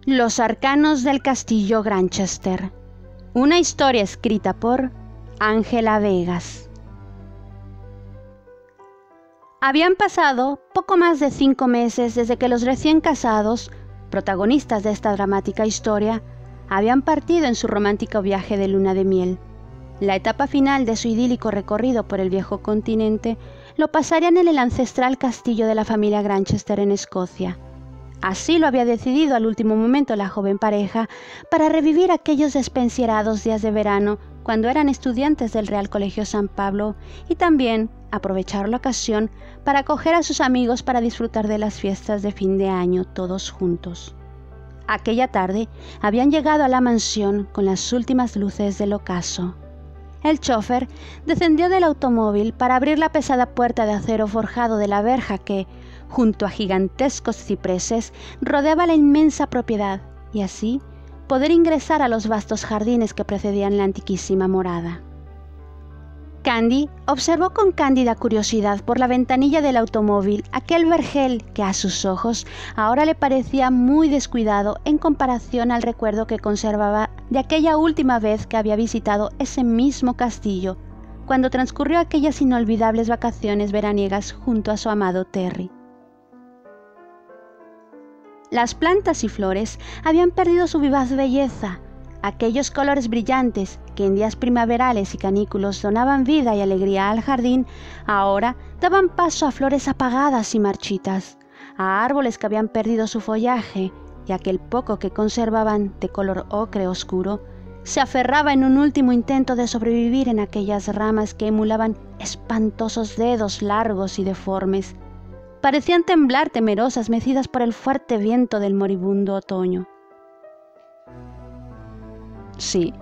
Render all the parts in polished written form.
Los arcanos del castillo Granchester. Una historia escrita por Ángela Vegas. Habían pasado poco más de 5 meses desde que los recién casados, protagonistas de esta dramática historia, habían partido en su romántico viaje de luna de miel. La etapa final de su idílico recorrido por el viejo continente lo pasarían en el ancestral castillo de la familia Granchester en Escocia. Así lo había decidido al último momento la joven pareja para revivir aquellos despensierados días de verano cuando eran estudiantes del Real Colegio San Pablo y también aprovechar la ocasión para acoger a sus amigos para disfrutar de las fiestas de fin de año todos juntos. Aquella tarde habían llegado a la mansión con las últimas luces del ocaso. El chófer descendió del automóvil para abrir la pesada puerta de acero forjado de la verja que, junto a gigantescos cipreses, rodeaba la inmensa propiedad y así poder ingresar a los vastos jardines que precedían la antiquísima morada. Candy observó con cándida curiosidad por la ventanilla del automóvil aquel vergel que a sus ojos ahora le parecía muy descuidado en comparación al recuerdo que conservaba de aquella última vez que había visitado ese mismo castillo, cuando transcurrió aquellas inolvidables vacaciones veraniegas junto a su amado Terry. Las plantas y flores habían perdido su vivaz belleza. Aquellos colores brillantes que en días primaverales y canículos donaban vida y alegría al jardín, ahora daban paso a flores apagadas y marchitas, a árboles que habían perdido su follaje, y aquel poco que conservaban de color ocre oscuro se aferraba en un último intento de sobrevivir en aquellas ramas que emulaban espantosos dedos largos y deformes. Parecían temblar temerosas, mecidas por el fuerte viento del moribundo otoño. Sí,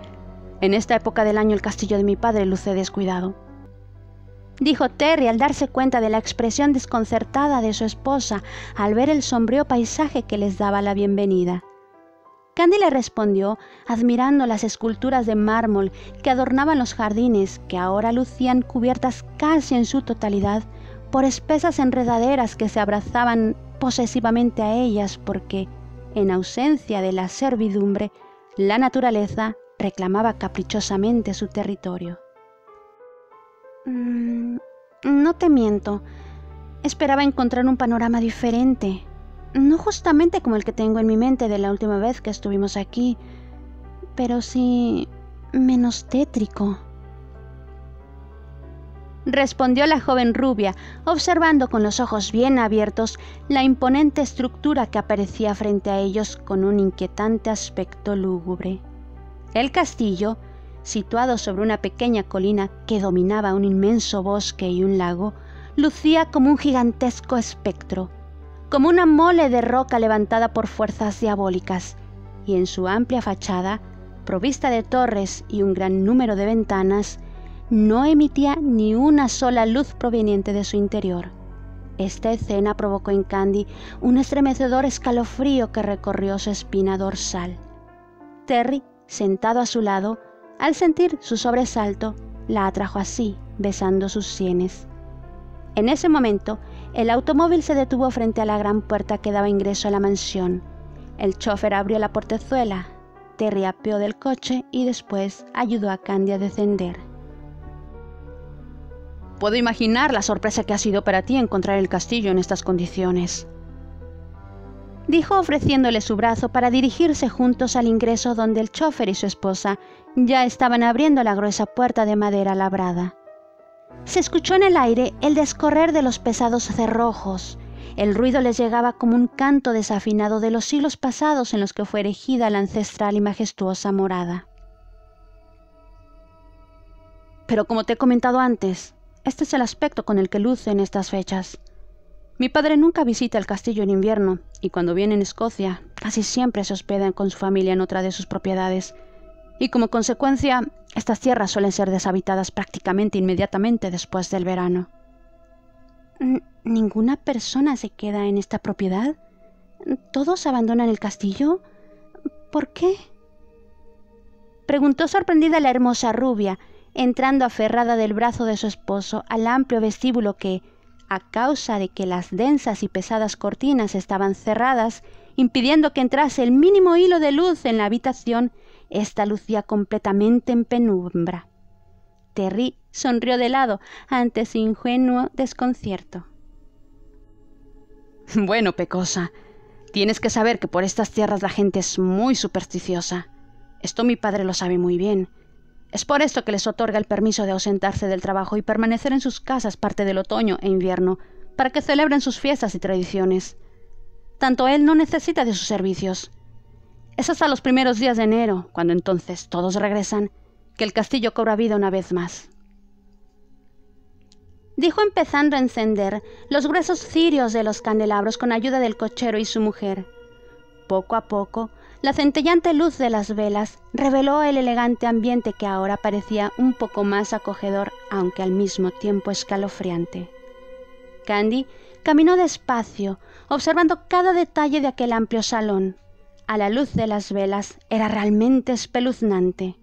en esta época del año el castillo de mi padre luce descuidado, dijo Terry al darse cuenta de la expresión desconcertada de su esposa al ver el sombrío paisaje que les daba la bienvenida. Candy le respondió admirando las esculturas de mármol que adornaban los jardines, que ahora lucían cubiertas casi en su totalidad por espesas enredaderas que se abrazaban posesivamente a ellas porque, en ausencia de la servidumbre, la naturaleza reclamaba caprichosamente su territorio. No te miento, esperaba encontrar un panorama diferente, no justamente como el que tengo en mi mente de la última vez que estuvimos aquí, pero sí menos tétrico, respondió la joven rubia, observando con los ojos bien abiertos la imponente estructura que aparecía frente a ellos con un inquietante aspecto lúgubre. El castillo, situado sobre una pequeña colina que dominaba un inmenso bosque y un lago, lucía como un gigantesco espectro, como una mole de roca levantada por fuerzas diabólicas, y en su amplia fachada, provista de torres y un gran número de ventanas, no emitía ni una sola luz proveniente de su interior. Esta escena provocó en Candy un estremecedor escalofrío que recorrió su espina dorsal. Terry, sentado a su lado, al sentir su sobresalto, la atrajo así, besando sus sienes. En ese momento, el automóvil se detuvo frente a la gran puerta que daba ingreso a la mansión. El chófer abrió la portezuela, Terry apeó del coche y después ayudó a Candy a descender. Puedo imaginar la sorpresa que ha sido para ti encontrar el castillo en estas condiciones, dijo ofreciéndole su brazo para dirigirse juntos al ingreso donde el chófer y su esposa ya estaban abriendo la gruesa puerta de madera labrada. Se escuchó en el aire el descorrer de los pesados cerrojos. El ruido les llegaba como un canto desafinado de los siglos pasados en los que fue erigida la ancestral y majestuosa morada. Pero como te he comentado antes, este es el aspecto con el que luce en estas fechas. Mi padre nunca visita el castillo en invierno y cuando viene en Escocia casi siempre se hospeda con su familia en otra de sus propiedades y como consecuencia estas tierras suelen ser deshabitadas prácticamente inmediatamente después del verano. ¿Ninguna persona se queda en esta propiedad? ¿Todos abandonan el castillo? ¿Por qué?, preguntó sorprendida la hermosa rubia, entrando aferrada del brazo de su esposo al amplio vestíbulo que, a causa de que las densas y pesadas cortinas estaban cerradas, impidiendo que entrase el mínimo hilo de luz en la habitación, ésta lucía completamente en penumbra. Terry sonrió de lado ante su ingenuo desconcierto. Bueno, Pecosa, tienes que saber que por estas tierras la gente es muy supersticiosa. Esto mi padre lo sabe muy bien. Es por esto que les otorga el permiso de ausentarse del trabajo y permanecer en sus casas parte del otoño e invierno, para que celebren sus fiestas y tradiciones. Tanto él no necesita de sus servicios. Es hasta los primeros días de enero, cuando entonces todos regresan, que el castillo cobra vida una vez más. Dijo empezando a encender los gruesos cirios de los candelabros con ayuda del cochero y su mujer. Poco a poco, la centellante luz de las velas reveló el elegante ambiente que ahora parecía un poco más acogedor, aunque al mismo tiempo escalofriante. Candy caminó despacio, observando cada detalle de aquel amplio salón. A la luz de las velas era realmente espeluznante.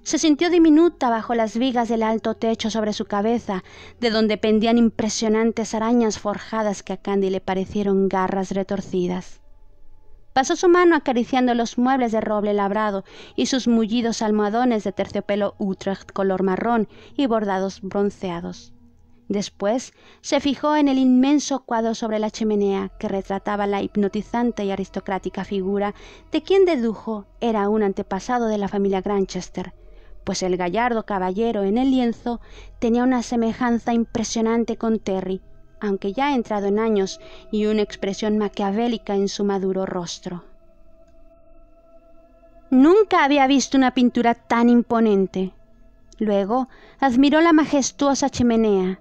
Se sintió diminuta bajo las vigas del alto techo sobre su cabeza, de donde pendían impresionantes arañas forjadas que a Candy le parecieron garras retorcidas. Pasó su mano acariciando los muebles de roble labrado y sus mullidos almohadones de terciopelo Utrecht color marrón y bordados bronceados. Después se fijó en el inmenso cuadro sobre la chimenea que retrataba la hipnotizante y aristocrática figura de quien dedujo era un antepasado de la familia Granchester, pues el gallardo caballero en el lienzo tenía una semejanza impresionante con Terry, aunque ya entrado en años, y una expresión maquiavélica en su maduro rostro. Nunca había visto una pintura tan imponente. Luego admiró la majestuosa chimenea.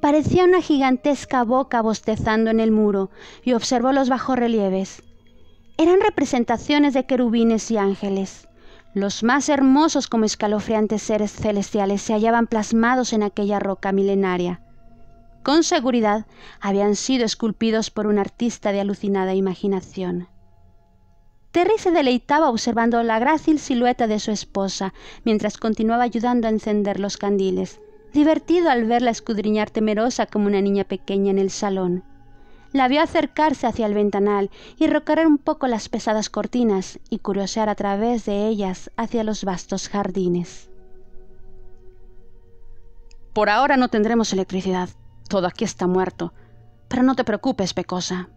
Parecía una gigantesca boca bostezando en el muro, y observó los bajorrelieves. Eran representaciones de querubines y ángeles. Los más hermosos como escalofriantes seres celestiales se hallaban plasmados en aquella roca milenaria. Con seguridad habían sido esculpidos por un artista de alucinada imaginación. Terry se deleitaba observando la grácil silueta de su esposa, mientras continuaba ayudando a encender los candiles, divertido al verla escudriñar temerosa como una niña pequeña en el salón. La vio acercarse hacia el ventanal y recorrer un poco las pesadas cortinas y curiosear a través de ellas hacia los vastos jardines. Por ahora no tendremos electricidad. Todo aquí está muerto. Pero no te preocupes, Pecosa,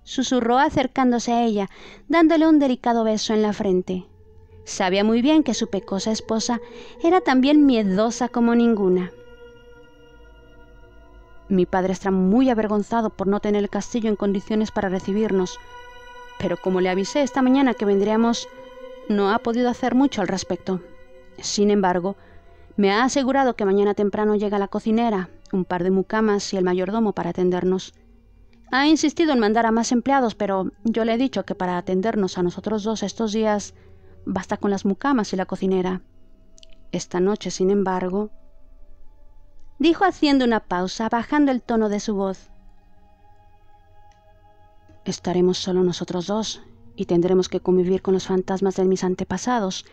susurró acercándose a ella, dándole un delicado beso en la frente. Sabía muy bien que su pecosa esposa era también miedosa como ninguna. Mi padre está muy avergonzado por no tener el castillo en condiciones para recibirnos, pero como le avisé esta mañana que vendríamos, no ha podido hacer mucho al respecto. Sin embargo, me ha asegurado que mañana temprano llega la cocinera, un par de mucamas y el mayordomo para atendernos. Ha insistido en mandar a más empleados, pero yo le he dicho que para atendernos a nosotros dos estos días basta con las mucamas y la cocinera. Esta noche, sin embargo, dijo haciendo una pausa, bajando el tono de su voz, estaremos solo nosotros dos y tendremos que convivir con los fantasmas de mis antepasados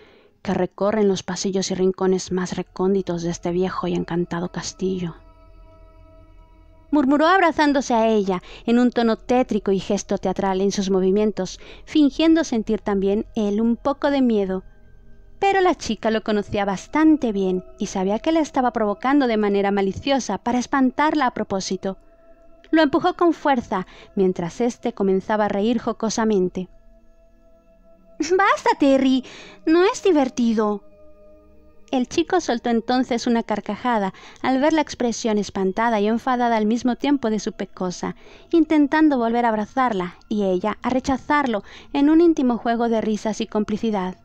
que recorren los pasillos y rincones más recónditos de este viejo y encantado castillo. Murmuró abrazándose a ella en un tono tétrico y gesto teatral en sus movimientos, fingiendo sentir también él un poco de miedo. Pero la chica lo conocía bastante bien y sabía que la estaba provocando de manera maliciosa para espantarla a propósito. Lo empujó con fuerza, mientras éste comenzaba a reír jocosamente. «¡Basta, Terry! ¡No es divertido!». El chico soltó entonces una carcajada al ver la expresión espantada y enfadada al mismo tiempo de su pecosa, intentando volver a abrazarla y ella a rechazarlo en un íntimo juego de risas y complicidad.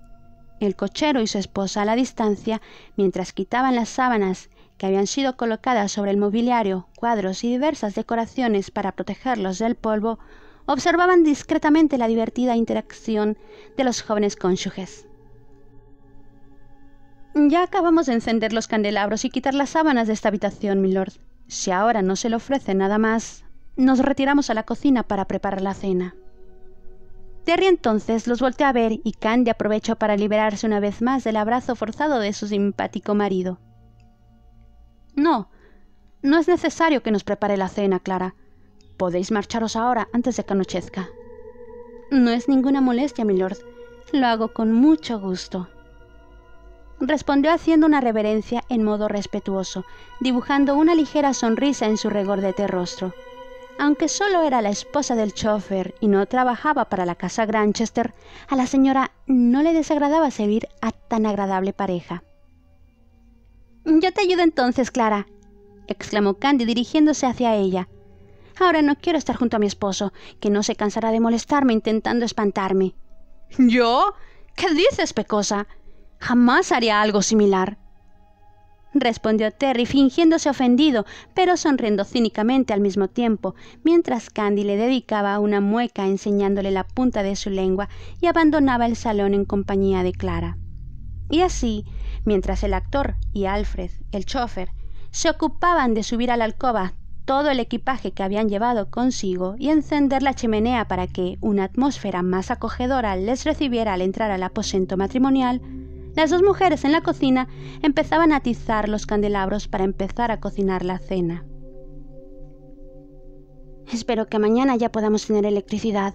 El cochero y su esposa a la distancia, mientras quitaban las sábanas que habían sido colocadas sobre el mobiliario, cuadros y diversas decoraciones para protegerlos del polvo, observaban discretamente la divertida interacción de los jóvenes cónyuges. «Ya acabamos de encender los candelabros y quitar las sábanas de esta habitación, milord. Si ahora no se le ofrece nada más, nos retiramos a la cocina para preparar la cena». Terry entonces los volteó a ver y Candy aprovechó para liberarse una vez más del abrazo forzado de su simpático marido. «No, No es necesario que nos prepare la cena, Clara. Podéis marcharos ahora antes de que anochezca. No es ninguna molestia, milord. Lo hago con mucho gusto. Respondió haciendo una reverencia en modo respetuoso, dibujando una ligera sonrisa en su regordete rostro. Aunque solo era la esposa del chófer y no trabajaba para la casa Granchester, a la señora no le desagradaba servir a tan agradable pareja. «Yo te ayudo entonces, Clara», exclamó Candy dirigiéndose hacia ella. «Ahora no quiero estar junto a mi esposo, que no se cansará de molestarme intentando espantarme». ¿Yo? ¿Qué dices, pecosa? Jamás haría algo similar. Respondió Terry fingiéndose ofendido, pero sonriendo cínicamente al mismo tiempo, mientras Candy le dedicaba una mueca enseñándole la punta de su lengua y abandonaba el salón en compañía de Clara. Y así, mientras el actor y Alfred, el chófer, se ocupaban de subir a la alcoba todo el equipaje que habían llevado consigo y encender la chimenea para que una atmósfera más acogedora les recibiera al entrar al aposento matrimonial, las dos mujeres en la cocina empezaban a atizar los candelabros para empezar a cocinar la cena. «Espero que mañana ya podamos tener electricidad.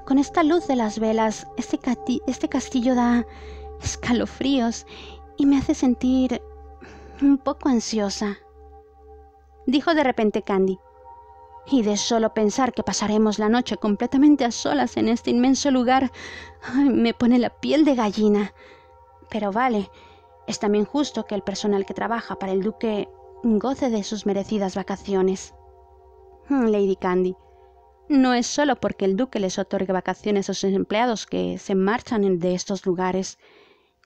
Con esta luz de las velas, este castillo da escalofríos y me hace sentir un poco ansiosa», dijo de repente Candy. «Y de solo pensar que pasaremos la noche completamente a solas en este inmenso lugar, me pone la piel de gallina. Pero vale, es también justo que el personal que trabaja para el duque goce de sus merecidas vacaciones». «Lady Candy, no es solo porque el duque les otorgue vacaciones a sus empleados que se marchan de estos lugares.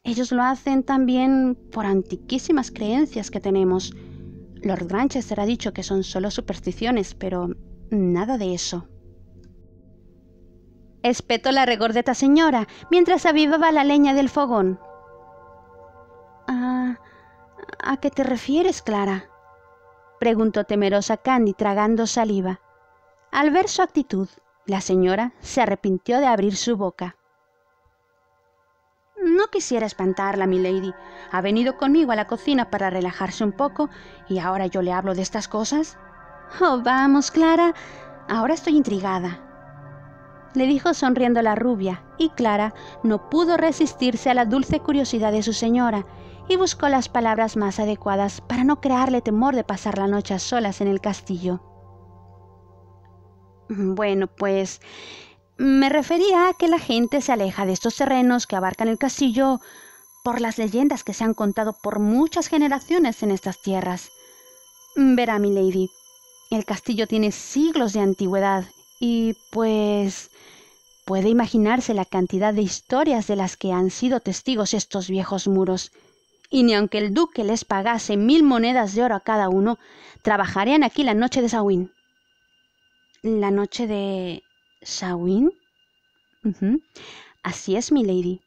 Ellos lo hacen también por antiquísimas creencias que tenemos. Lord Granchester ha dicho que son solo supersticiones, pero nada de eso». Espetó la regordeta señora mientras avivaba la leña del fogón. ¿A qué te refieres, Clara?», preguntó temerosa Candy tragando saliva. Al ver su actitud, la señora se arrepintió de abrir su boca. «No quisiera espantarla, milady. Ha venido conmigo a la cocina para relajarse un poco y ahora yo le hablo de estas cosas». «Oh, vamos, Clara. Ahora estoy intrigada», le dijo sonriendo la rubia, y Clara no pudo resistirse a la dulce curiosidad de su señora y buscó las palabras más adecuadas para no crearle temor de pasar la noche a solas en el castillo. «Bueno, pues me refería a que la gente se aleja de estos terrenos que abarcan el castillo por las leyendas que se han contado por muchas generaciones en estas tierras. Verá, milady, el castillo tiene siglos de antigüedad y, pues, puede imaginarse la cantidad de historias de las que han sido testigos estos viejos muros. Y ni aunque el duque les pagase 1000 monedas de oro a cada uno, trabajarían aquí la noche de Samhain». «¿La noche de Samhain?» «Así es, milady».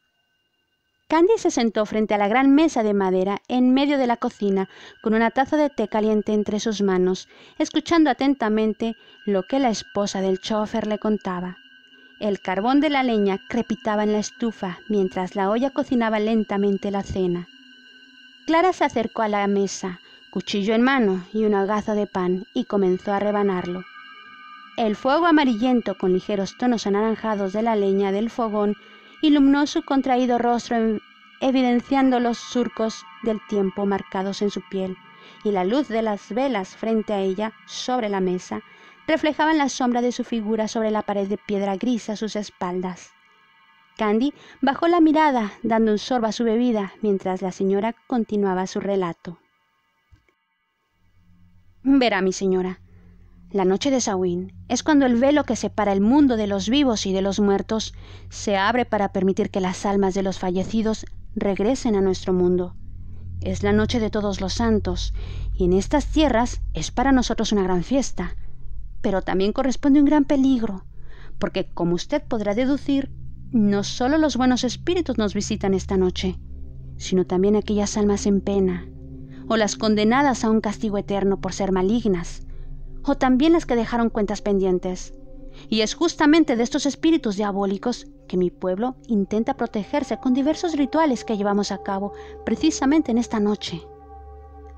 Candy se sentó frente a la gran mesa de madera en medio de la cocina, con una taza de té caliente entre sus manos, escuchando atentamente lo que la esposa del chófer le contaba. El carbón de la leña crepitaba en la estufa mientras la olla cocinaba lentamente la cena. Clara se acercó a la mesa, cuchillo en mano y una hogaza de pan, y comenzó a rebanarlo. El fuego amarillento con ligeros tonos anaranjados de la leña del fogón iluminó su contraído rostro, evidenciando los surcos del tiempo marcados en su piel, y la luz de las velas frente a ella, sobre la mesa, reflejaban la sombra de su figura sobre la pared de piedra gris a sus espaldas. Candy bajó la mirada, dando un sorbo a su bebida, mientras la señora continuaba su relato. «Verá, mi señora, la noche de Samhain es cuando el velo que separa el mundo de los vivos y de los muertos se abre para permitir que las almas de los fallecidos regresen a nuestro mundo. Es la noche de todos los santos, y en estas tierras es para nosotros una gran fiesta, pero también corresponde un gran peligro, porque, como usted podrá deducir, no solo los buenos espíritus nos visitan esta noche, sino también aquellas almas en pena, o las condenadas a un castigo eterno por ser malignas, o también las que dejaron cuentas pendientes. Y es justamente de estos espíritus diabólicos que mi pueblo intenta protegerse con diversos rituales que llevamos a cabo precisamente en esta noche.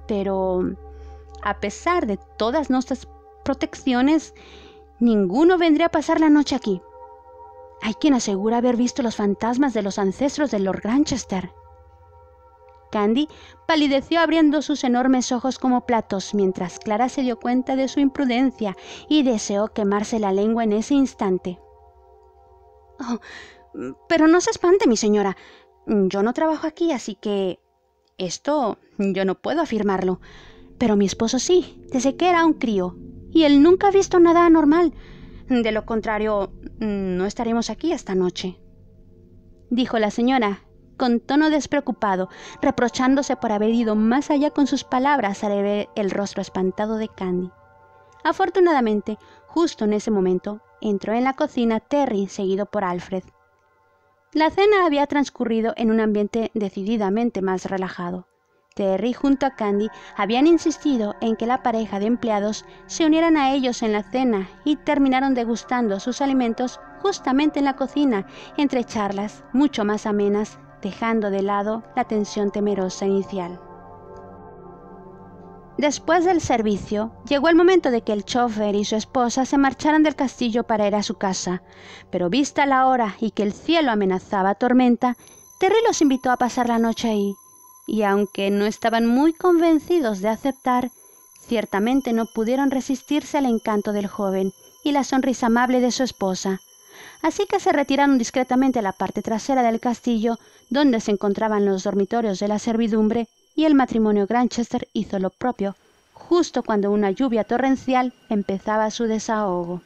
Pero a pesar de todas nuestras protecciones, ninguno vendría a pasar la noche aquí. Hay quien asegura haber visto los fantasmas de los ancestros de Lord Granchester. Candy palideció abriendo sus enormes ojos como platos, mientras Clara se dio cuenta de su imprudencia y deseó quemarse la lengua en ese instante. «Oh, pero no se espante, mi señora. Yo no trabajo aquí, así que esto yo no puedo afirmarlo. Pero mi esposo sí, desde que era un crío, y él nunca ha visto nada anormal. De lo contrario, no estaremos aquí esta noche», dijo la señora, con tono despreocupado, reprochándose por haber ido más allá con sus palabras al ver el rostro espantado de Candy. Afortunadamente, justo en ese momento, entró en la cocina Terry, seguido por Alfred. La cena había transcurrido en un ambiente decididamente más relajado. Terry junto a Candy habían insistido en que la pareja de empleados se unieran a ellos en la cena y terminaron degustando sus alimentos justamente en la cocina, entre charlas mucho más amenas, dejando de lado la tensión temerosa inicial. Después del servicio, llegó el momento de que el chofer y su esposa se marcharan del castillo para ir a su casa, pero vista la hora y que el cielo amenazaba tormenta, Terry los invitó a pasar la noche ahí, y aunque no estaban muy convencidos de aceptar, ciertamente no pudieron resistirse al encanto del joven y la sonrisa amable de su esposa. Así que se retiraron discretamente a la parte trasera del castillo, donde se encontraban los dormitorios de la servidumbre, y el matrimonio Granchester hizo lo propio, justo cuando una lluvia torrencial empezaba su desahogo.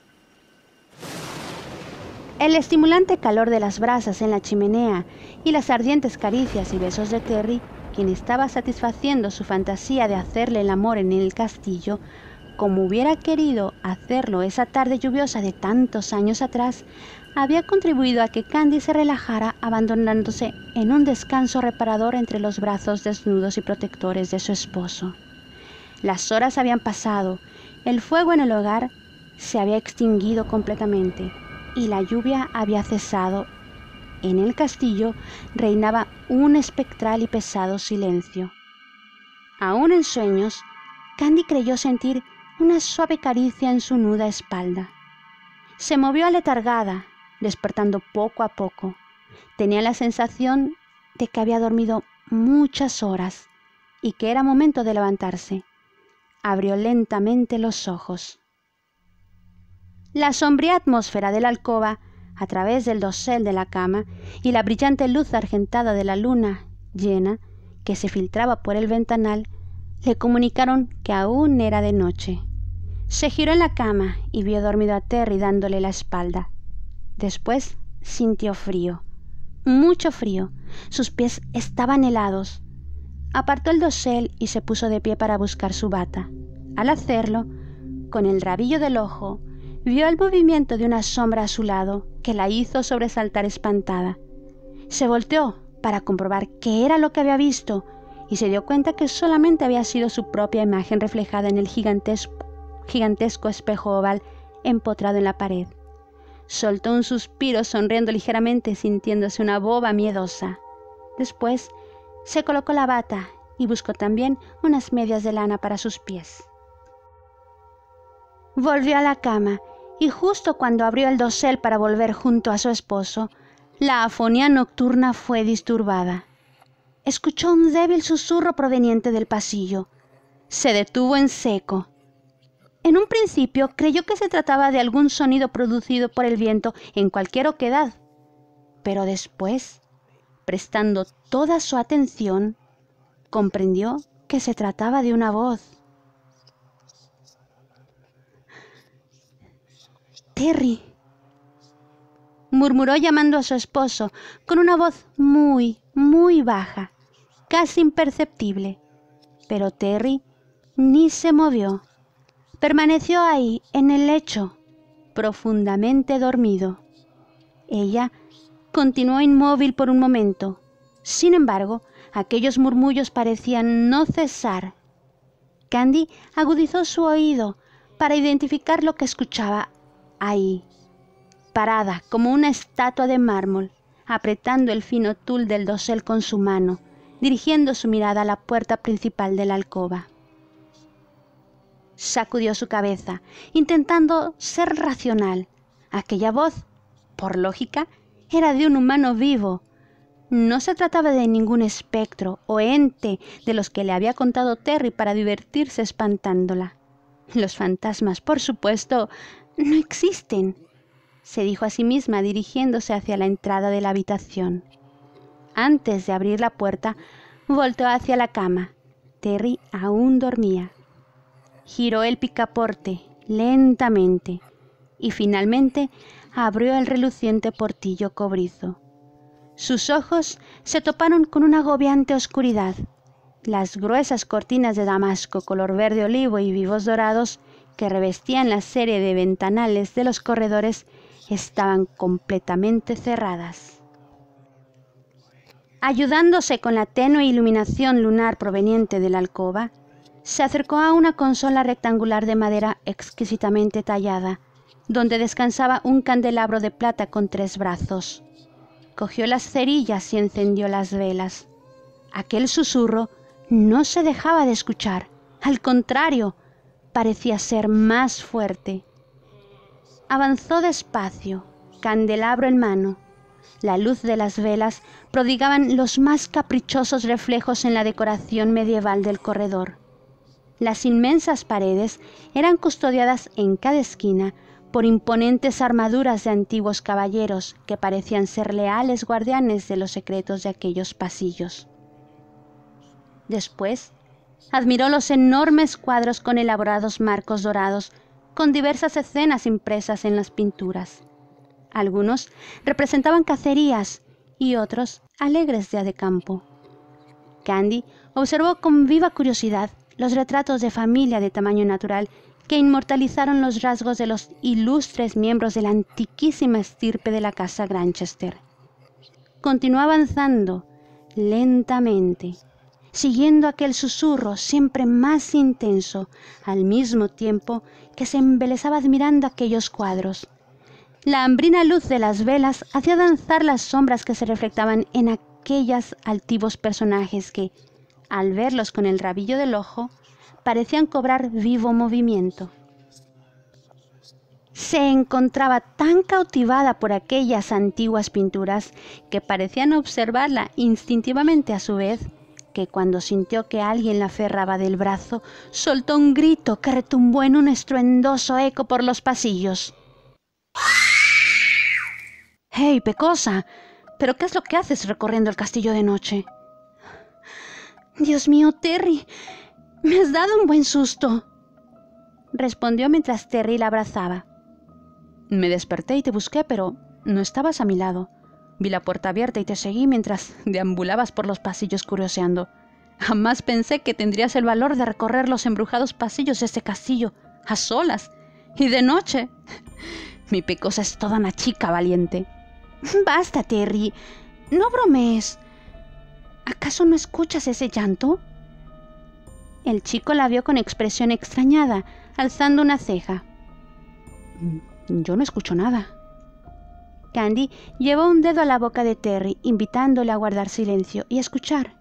El estimulante calor de las brasas en la chimenea y las ardientes caricias y besos de Terry, quien estaba satisfaciendo su fantasía de hacerle el amor en el castillo, como hubiera querido hacerlo esa tarde lluviosa de tantos años atrás, había contribuido a que Candy se relajara abandonándose en un descanso reparador entre los brazos desnudos y protectores de su esposo. Las horas habían pasado, el fuego en el hogar se había extinguido completamente y la lluvia había cesado. En el castillo reinaba un espectral y pesado silencio. Aún en sueños, Candy creyó sentir una suave caricia en su nuda espalda. Se movió aletargada, despertando poco a poco. Tenía la sensación de que había dormido muchas horas y que era momento de levantarse. Abrió lentamente los ojos. La sombría atmósfera de la alcoba, a través del dosel de la cama y la brillante luz argentada de la luna llena que se filtraba por el ventanal, le comunicaron que aún era de noche. Se giró en la cama y vio dormido a Terry dándole la espalda. Después sintió frío, mucho frío. Sus pies estaban helados. Apartó el dosel y se puso de pie para buscar su bata. Al hacerlo, con el rabillo del ojo, vio el movimiento de una sombra a su lado que la hizo sobresaltar espantada. Se volteó para comprobar qué era lo que había visto y se dio cuenta que solamente había sido su propia imagen reflejada en el gigantesco espejo oval empotrado en la pared. Soltó un suspiro sonriendo ligeramente, sintiéndose una boba miedosa. Después se colocó la bata y buscó también unas medias de lana para sus pies. Volvió a la cama y justo cuando abrió el dosel para volver junto a su esposo, la afonía nocturna fue disturbada. Escuchó un débil susurro proveniente del pasillo. Se detuvo en seco. En un principio creyó que se trataba de algún sonido producido por el viento en cualquier oquedad, pero después, prestando toda su atención, comprendió que se trataba de una voz. «Terry», murmuró llamando a su esposo con una voz muy, muy baja, casi imperceptible. Pero Terry ni se movió. Permaneció ahí, en el lecho, profundamente dormido. Ella continuó inmóvil por un momento. Sin embargo, aquellos murmullos parecían no cesar. Candy agudizó su oído para identificar lo que escuchaba ahí, parada como una estatua de mármol, apretando el fino tul del dosel con su mano, dirigiendo su mirada a la puerta principal de la alcoba. Sacudió su cabeza, intentando ser racional. Aquella voz, por lógica, era de un humano vivo. No se trataba de ningún espectro o ente de los que le había contado Terry para divertirse espantándola. Los fantasmas, por supuesto, no existen, se dijo a sí misma dirigiéndose hacia la entrada de la habitación. Antes de abrir la puerta, volteó hacia la cama. Terry aún dormía. Giró el picaporte lentamente y finalmente abrió el reluciente portillo cobrizo. Sus ojos se toparon con una agobiante oscuridad. Las gruesas cortinas de damasco color verde olivo y vivos dorados que revestían la serie de ventanales de los corredores estaban completamente cerradas. Ayudándose con la tenue iluminación lunar proveniente de la alcoba, se acercó a una consola rectangular de madera exquisitamente tallada, donde descansaba un candelabro de plata con 3 brazos. Cogió las cerillas y encendió las velas. Aquel susurro no se dejaba de escuchar, al contrario, parecía ser más fuerte. Avanzó despacio, candelabro en mano. La luz de las velas prodigaban los más caprichosos reflejos en la decoración medieval del corredor. Las inmensas paredes eran custodiadas en cada esquina por imponentes armaduras de antiguos caballeros que parecían ser leales guardianes de los secretos de aquellos pasillos. Después, admiró los enormes cuadros con elaborados marcos dorados, con diversas escenas impresas en las pinturas. Algunos representaban cacerías y otros alegres días de campo. Candy observó con viva curiosidad los retratos de familia de tamaño natural que inmortalizaron los rasgos de los ilustres miembros de la antiquísima estirpe de la casa Granchester. Continuó avanzando lentamente, siguiendo aquel susurro siempre más intenso, al mismo tiempo que se embelesaba admirando aquellos cuadros. La hambrina luz de las velas hacía danzar las sombras que se reflectaban en aquellos altivos personajes que, al verlos con el rabillo del ojo, parecían cobrar vivo movimiento. Se encontraba tan cautivada por aquellas antiguas pinturas que parecían observarla instintivamente a su vez, que cuando sintió que alguien la aferraba del brazo, soltó un grito que retumbó en un estruendoso eco por los pasillos. «¡Hey, pecosa! ¿Pero qué es lo que haces recorriendo el castillo de noche?» «Dios mío, Terry, me has dado un buen susto», respondió mientras Terry la abrazaba. Me desperté y te busqué, pero no estabas a mi lado. Vi la puerta abierta y te seguí mientras deambulabas por los pasillos curioseando. Jamás pensé que tendrías el valor de recorrer los embrujados pasillos de este castillo, a solas, y de noche. Mi pecosa es toda una chica valiente. «Basta, Terry, no bromees. ¿Acaso no escuchas ese llanto?» El chico la vio con expresión extrañada, alzando una ceja. Yo no escucho nada. Candy llevó un dedo a la boca de Terry, invitándole a guardar silencio y escuchar.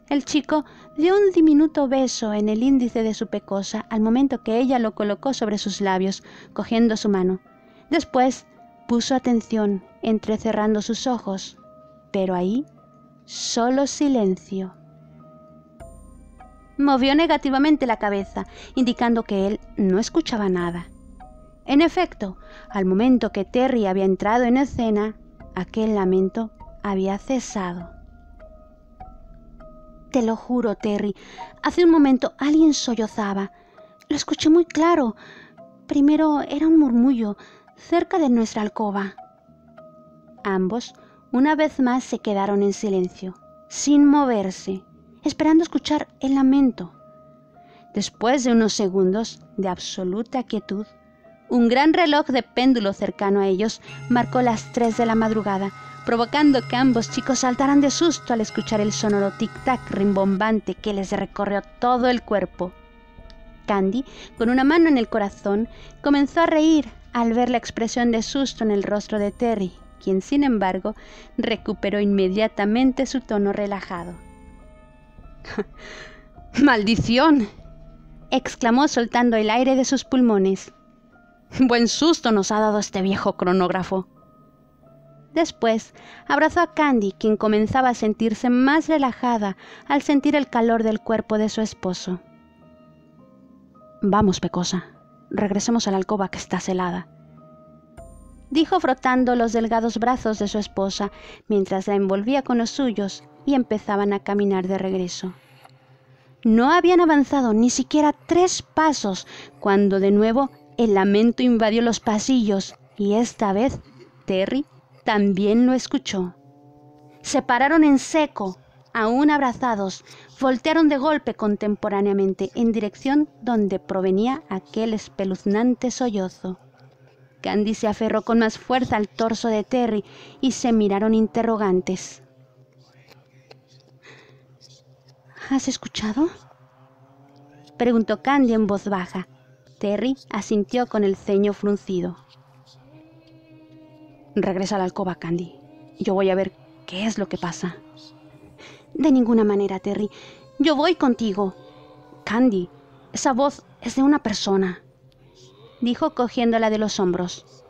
El chico dio un diminuto beso en el índice de su pecosa al momento que ella lo colocó sobre sus labios, cogiendo su mano. Después puso atención, entrecerrando sus ojos, pero ahí solo silencio. Movió negativamente la cabeza, indicando que él no escuchaba nada. En efecto, al momento que Terry había entrado en escena, aquel lamento había cesado. «Te lo juro, Terry, hace un momento alguien sollozaba. Lo escuché muy claro. Primero era un murmullo, cerca de nuestra alcoba». Ambos, una vez más, se quedaron en silencio, sin moverse, esperando escuchar el lamento. Después de unos segundos de absoluta quietud, un gran reloj de péndulo cercano a ellos marcó las 3 de la madrugada, provocando que ambos chicos saltaran de susto al escuchar el sonoro tic-tac rimbombante que les recorrió todo el cuerpo. Candy, con una mano en el corazón, comenzó a reír al ver la expresión de susto en el rostro de Terry, quien, sin embargo, recuperó inmediatamente su tono relajado. ¡Maldición!, exclamó soltando el aire de sus pulmones. Buen susto nos ha dado este viejo cronógrafo. Después abrazó a Candy, quien comenzaba a sentirse más relajada al sentir el calor del cuerpo de su esposo. Vamos, Pecosa, regresemos a la alcoba que está helada, dijo frotando los delgados brazos de su esposa mientras la envolvía con los suyos y empezaban a caminar de regreso. No habían avanzado ni siquiera 3 pasos cuando de nuevo el lamento invadió los pasillos y esta vez Terry también lo escuchó. Se pararon en seco, aún abrazados, voltearon de golpe contemporáneamente en dirección donde provenía aquel espeluznante sollozo. Candy se aferró con más fuerza al torso de Terry y se miraron interrogantes. ¿Has escuchado?, preguntó Candy en voz baja. Terry asintió con el ceño fruncido. Regresa a la alcoba, Candy. Yo voy a ver qué es lo que pasa. De ninguna manera, Terry. Yo voy contigo. Candy, esa voz es de una persona, dijo cogiéndola de los hombros.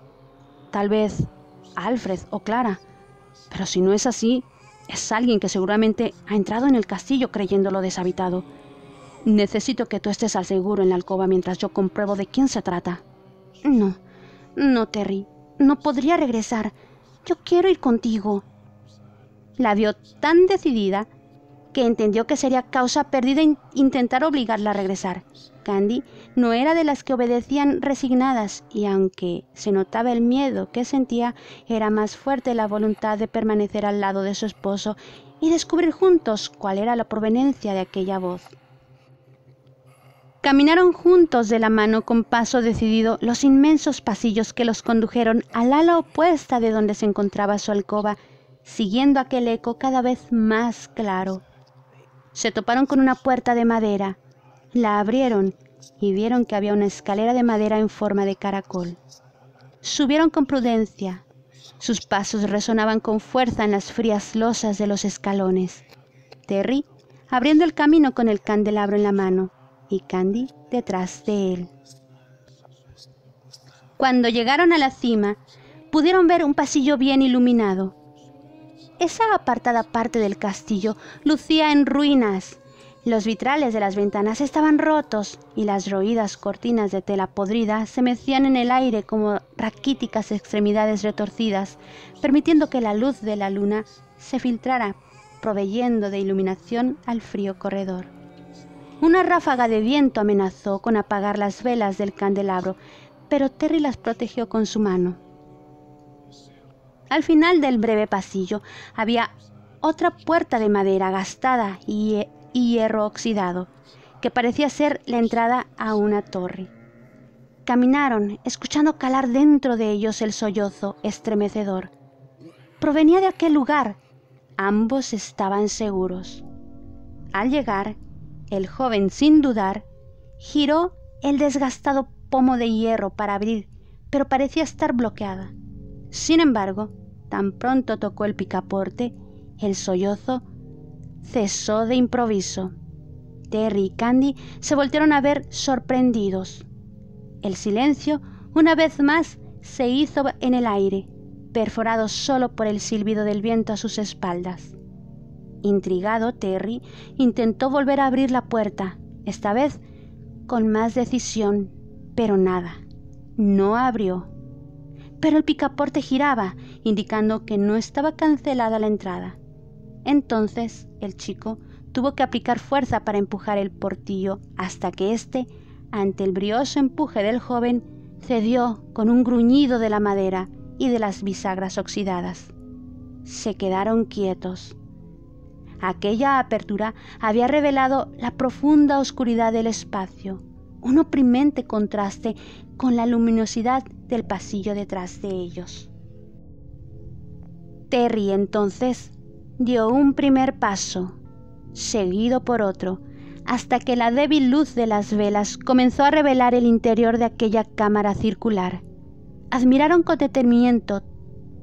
Tal vez Alfred o Clara, pero si no es así, es alguien que seguramente ha entrado en el castillo creyéndolo deshabitado. Necesito que tú estés al seguro en la alcoba mientras yo compruebo de quién se trata. No, Terry. No podría regresar. Yo quiero ir contigo. La vio tan decidida que entendió que sería causa perdida intentar obligarla a regresar. Candy no era de las que obedecían resignadas y aunque se notaba el miedo que sentía, era más fuerte la voluntad de permanecer al lado de su esposo y descubrir juntos cuál era la proveniencia de aquella voz. Caminaron juntos de la mano con paso decidido los inmensos pasillos que los condujeron al ala opuesta de donde se encontraba su alcoba, siguiendo aquel eco cada vez más claro. Se toparon con una puerta de madera, la abrieron y vieron que había una escalera de madera en forma de caracol. Subieron con prudencia. Sus pasos resonaban con fuerza en las frías losas de los escalones. Terry abriendo el camino con el candelabro en la mano y Candy detrás de él. Cuando llegaron a la cima, pudieron ver un pasillo bien iluminado. Esa apartada parte del castillo lucía en ruinas. Los vitrales de las ventanas estaban rotos y las roídas cortinas de tela podrida se mecían en el aire como raquíticas extremidades retorcidas, permitiendo que la luz de la luna se filtrara, proveyendo de iluminación al frío corredor. Una ráfaga de viento amenazó con apagar las velas del candelabro, pero Terry las protegió con su mano. Al final del breve pasillo había otra puerta de madera gastada y hierro oxidado, que parecía ser la entrada a una torre. Caminaron, escuchando calar dentro de ellos el sollozo estremecedor. Provenía de aquel lugar. Ambos estaban seguros. Al llegar, el joven, sin dudar, giró el desgastado pomo de hierro para abrir, pero parecía estar bloqueada. Sin embargo, tan pronto tocó el picaporte, el sollozo cesó de improviso. Terry y Candy se voltearon a ver sorprendidos. El silencio, una vez más, se hizo en el aire, perforado solo por el silbido del viento a sus espaldas. Intrigado, Terry intentó volver a abrir la puerta, esta vez con más decisión, pero nada, no abrió. Pero el picaporte giraba, indicando que no estaba cancelada la entrada. Entonces el chico tuvo que aplicar fuerza para empujar el portillo hasta que éste, ante el brioso empuje del joven, cedió con un gruñido de la madera y de las bisagras oxidadas. Se quedaron quietos. Aquella apertura había revelado la profunda oscuridad del espacio, un oprimente contraste con la luminosidad del pasillo detrás de ellos. Terry entonces dio un primer paso, seguido por otro, hasta que la débil luz de las velas comenzó a revelar el interior de aquella cámara circular. Admiraron con detenimiento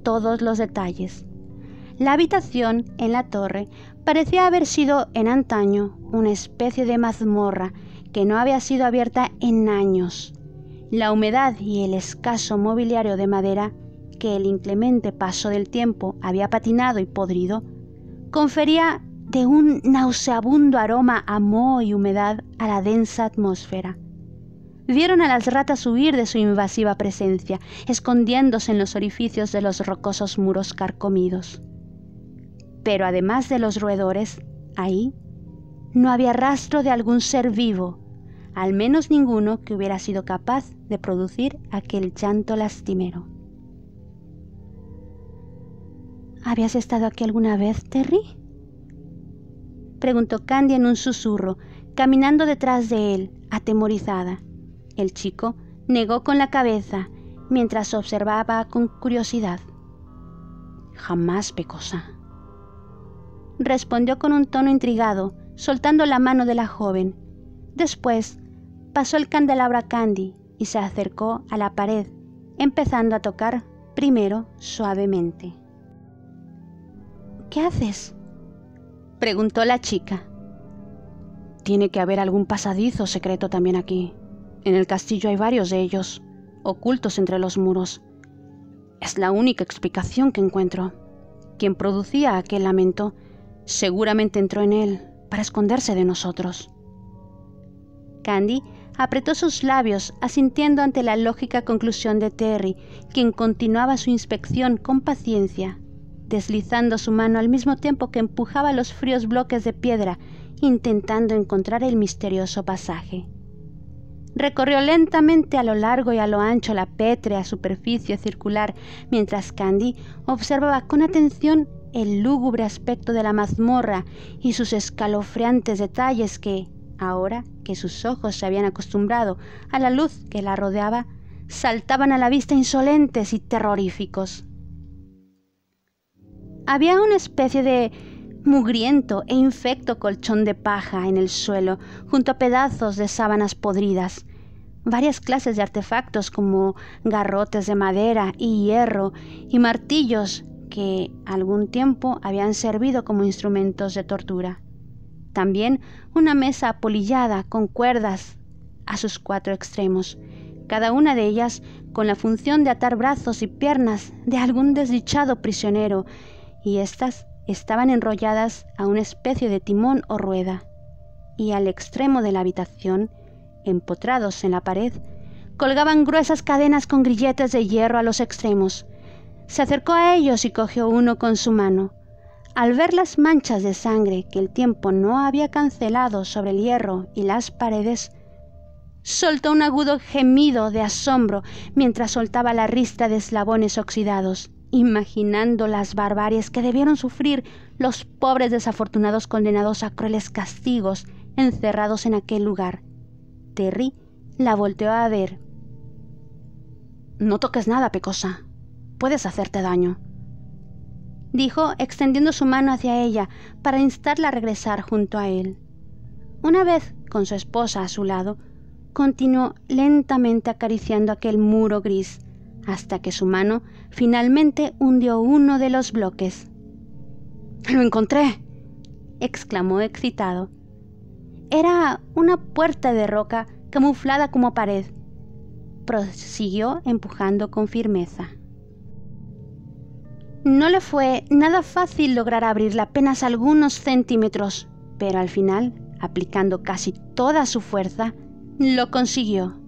todos los detalles. La habitación en la torre parecía haber sido en antaño una especie de mazmorra que no había sido abierta en años. La humedad y el escaso mobiliario de madera que el inclemente paso del tiempo había patinado y podrido, confería de un nauseabundo aroma a moho y humedad a la densa atmósfera. Vieron a las ratas huir de su invasiva presencia, escondiéndose en los orificios de los rocosos muros carcomidos. Pero además de los roedores, ahí no había rastro de algún ser vivo, al menos ninguno que hubiera sido capaz de producir aquel llanto lastimero. ¿Habías estado aquí alguna vez, Terry?, preguntó Candy en un susurro, caminando detrás de él, atemorizada. El chico negó con la cabeza, mientras observaba con curiosidad. «Jamás, pecosa», respondió con un tono intrigado, soltando la mano de la joven. Después pasó el candelabro a Candy y se acercó a la pared, empezando a tocar primero suavemente. «¿Qué haces?», preguntó la chica. «Tiene que haber algún pasadizo secreto también aquí. En el castillo hay varios de ellos, ocultos entre los muros. Es la única explicación que encuentro. Quien producía aquel lamento seguramente entró en él para esconderse de nosotros». Candy apretó sus labios, asintiendo ante la lógica conclusión de Terry, quien continuaba su inspección con paciencia, deslizando su mano al mismo tiempo que empujaba los fríos bloques de piedra, intentando encontrar el misterioso pasaje. Recorrió lentamente a lo largo y a lo ancho la pétrea superficie circular, mientras Candy observaba con atención el lúgubre aspecto de la mazmorra y sus escalofriantes detalles que, ahora que sus ojos se habían acostumbrado a la luz que la rodeaba, saltaban a la vista insolentes y terroríficos. Había una especie de mugriento e infecto colchón de paja en el suelo, junto a pedazos de sábanas podridas. Varias clases de artefactos como garrotes de madera y hierro y martillos que algún tiempo habían servido como instrumentos de tortura. También una mesa apolillada con cuerdas a sus 4 extremos, cada una de ellas con la función de atar brazos y piernas de algún desdichado prisionero, y éstas estaban enrolladas a una especie de timón o rueda, y al extremo de la habitación, empotrados en la pared, colgaban gruesas cadenas con grilletes de hierro a los extremos. Se acercó a ellos y cogió uno con su mano. Al ver las manchas de sangre que el tiempo no había cancelado sobre el hierro y las paredes, soltó un agudo gemido de asombro mientras soltaba la ristra de eslabones oxidados, imaginando las barbaries que debieron sufrir los pobres desafortunados condenados a crueles castigos encerrados en aquel lugar. Terry la volteó a ver. «No toques nada, pecosa. Puedes hacerte daño», dijo, extendiendo su mano hacia ella para instarla a regresar junto a él. Una vez con su esposa a su lado, continuó lentamente acariciando aquel muro gris, hasta que su mano finalmente hundió uno de los bloques. «¡Lo encontré!», exclamó excitado. Era una puerta de roca camuflada como pared. Prosiguió empujando con firmeza. No le fue nada fácil lograr abrirla apenas algunos centímetros, pero al final, aplicando casi toda su fuerza, lo consiguió.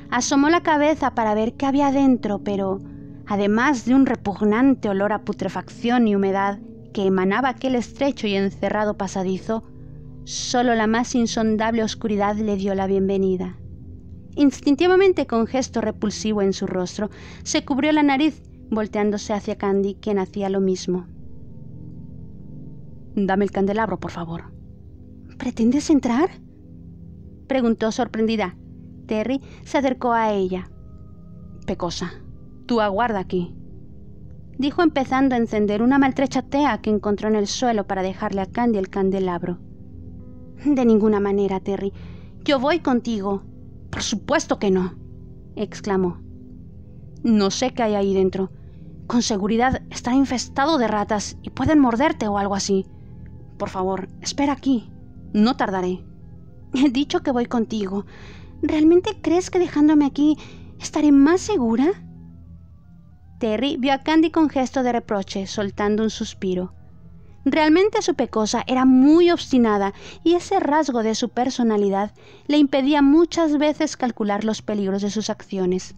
Asomó la cabeza para ver qué había dentro, pero, además de un repugnante olor a putrefacción y humedad que emanaba aquel estrecho y encerrado pasadizo, solo la más insondable oscuridad le dio la bienvenida. Instintivamente, con gesto repulsivo en su rostro, se cubrió la nariz, volteándose hacia Candy, quien hacía lo mismo. «Dame el candelabro, por favor». «¿Pretendes entrar?», preguntó sorprendida. Terry se acercó a ella. «Pecosa, tú aguarda aquí», dijo, empezando a encender una maltrecha tea que encontró en el suelo para dejarle a Candy el candelabro. «De ninguna manera, Terry. Yo voy contigo». «Por supuesto que no», exclamó. «No sé qué hay ahí dentro. Con seguridad está infestado de ratas y pueden morderte o algo así. Por favor, espera aquí. No tardaré». He dicho que voy contigo. ¿Realmente crees que dejándome aquí estaré más segura? Terry vio a Candy con gesto de reproche, soltando un suspiro. Realmente su pecosa era muy obstinada y ese rasgo de su personalidad le impedía muchas veces calcular los peligros de sus acciones.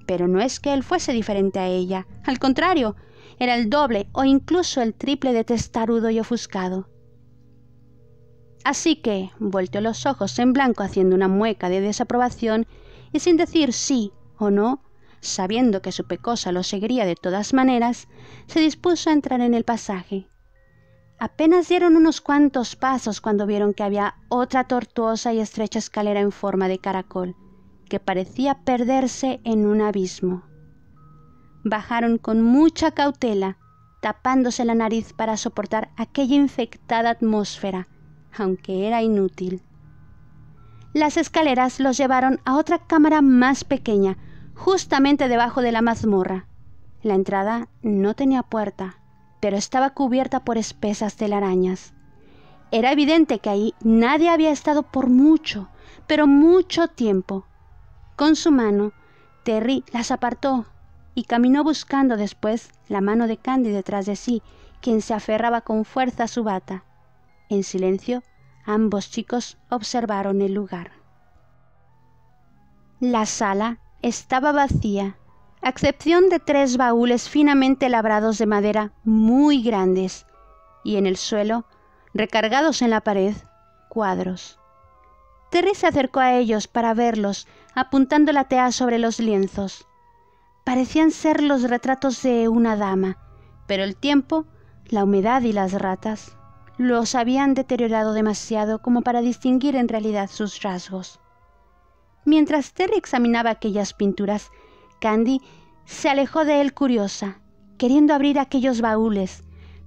Pero no es que él fuese diferente a ella, al contrario, era el doble o incluso el triple de testarudo y ofuscado. Así que volteó los ojos en blanco haciendo una mueca de desaprobación y sin decir sí o no, sabiendo que su pecosa lo seguiría de todas maneras, se dispuso a entrar en el pasaje. Apenas dieron unos cuantos pasos cuando vieron que había otra tortuosa y estrecha escalera en forma de caracol, que parecía perderse en un abismo. Bajaron con mucha cautela, tapándose la nariz para soportar aquella infectada atmósfera, aunque era inútil. Las escaleras los llevaron a otra cámara más pequeña, justamente debajo de la mazmorra. La entrada no tenía puerta, pero estaba cubierta por espesas telarañas. Era evidente que ahí nadie había estado por mucho, pero mucho tiempo. Con su mano, Terry las apartó y caminó buscando después la mano de Candy detrás de sí, quien se aferraba con fuerza a su bata. En silencio, ambos chicos observaron el lugar. La sala estaba vacía, a excepción de 3 baúles finamente labrados de madera muy grandes, y en el suelo, recargados en la pared, cuadros. Terry se acercó a ellos para verlos, apuntando la tea sobre los lienzos. Parecían ser los retratos de una dama, pero el tiempo, la humedad y las ratas los habían deteriorado demasiado como para distinguir en realidad sus rasgos. Mientras Terry examinaba aquellas pinturas, Candy se alejó de él curiosa, queriendo abrir aquellos baúles,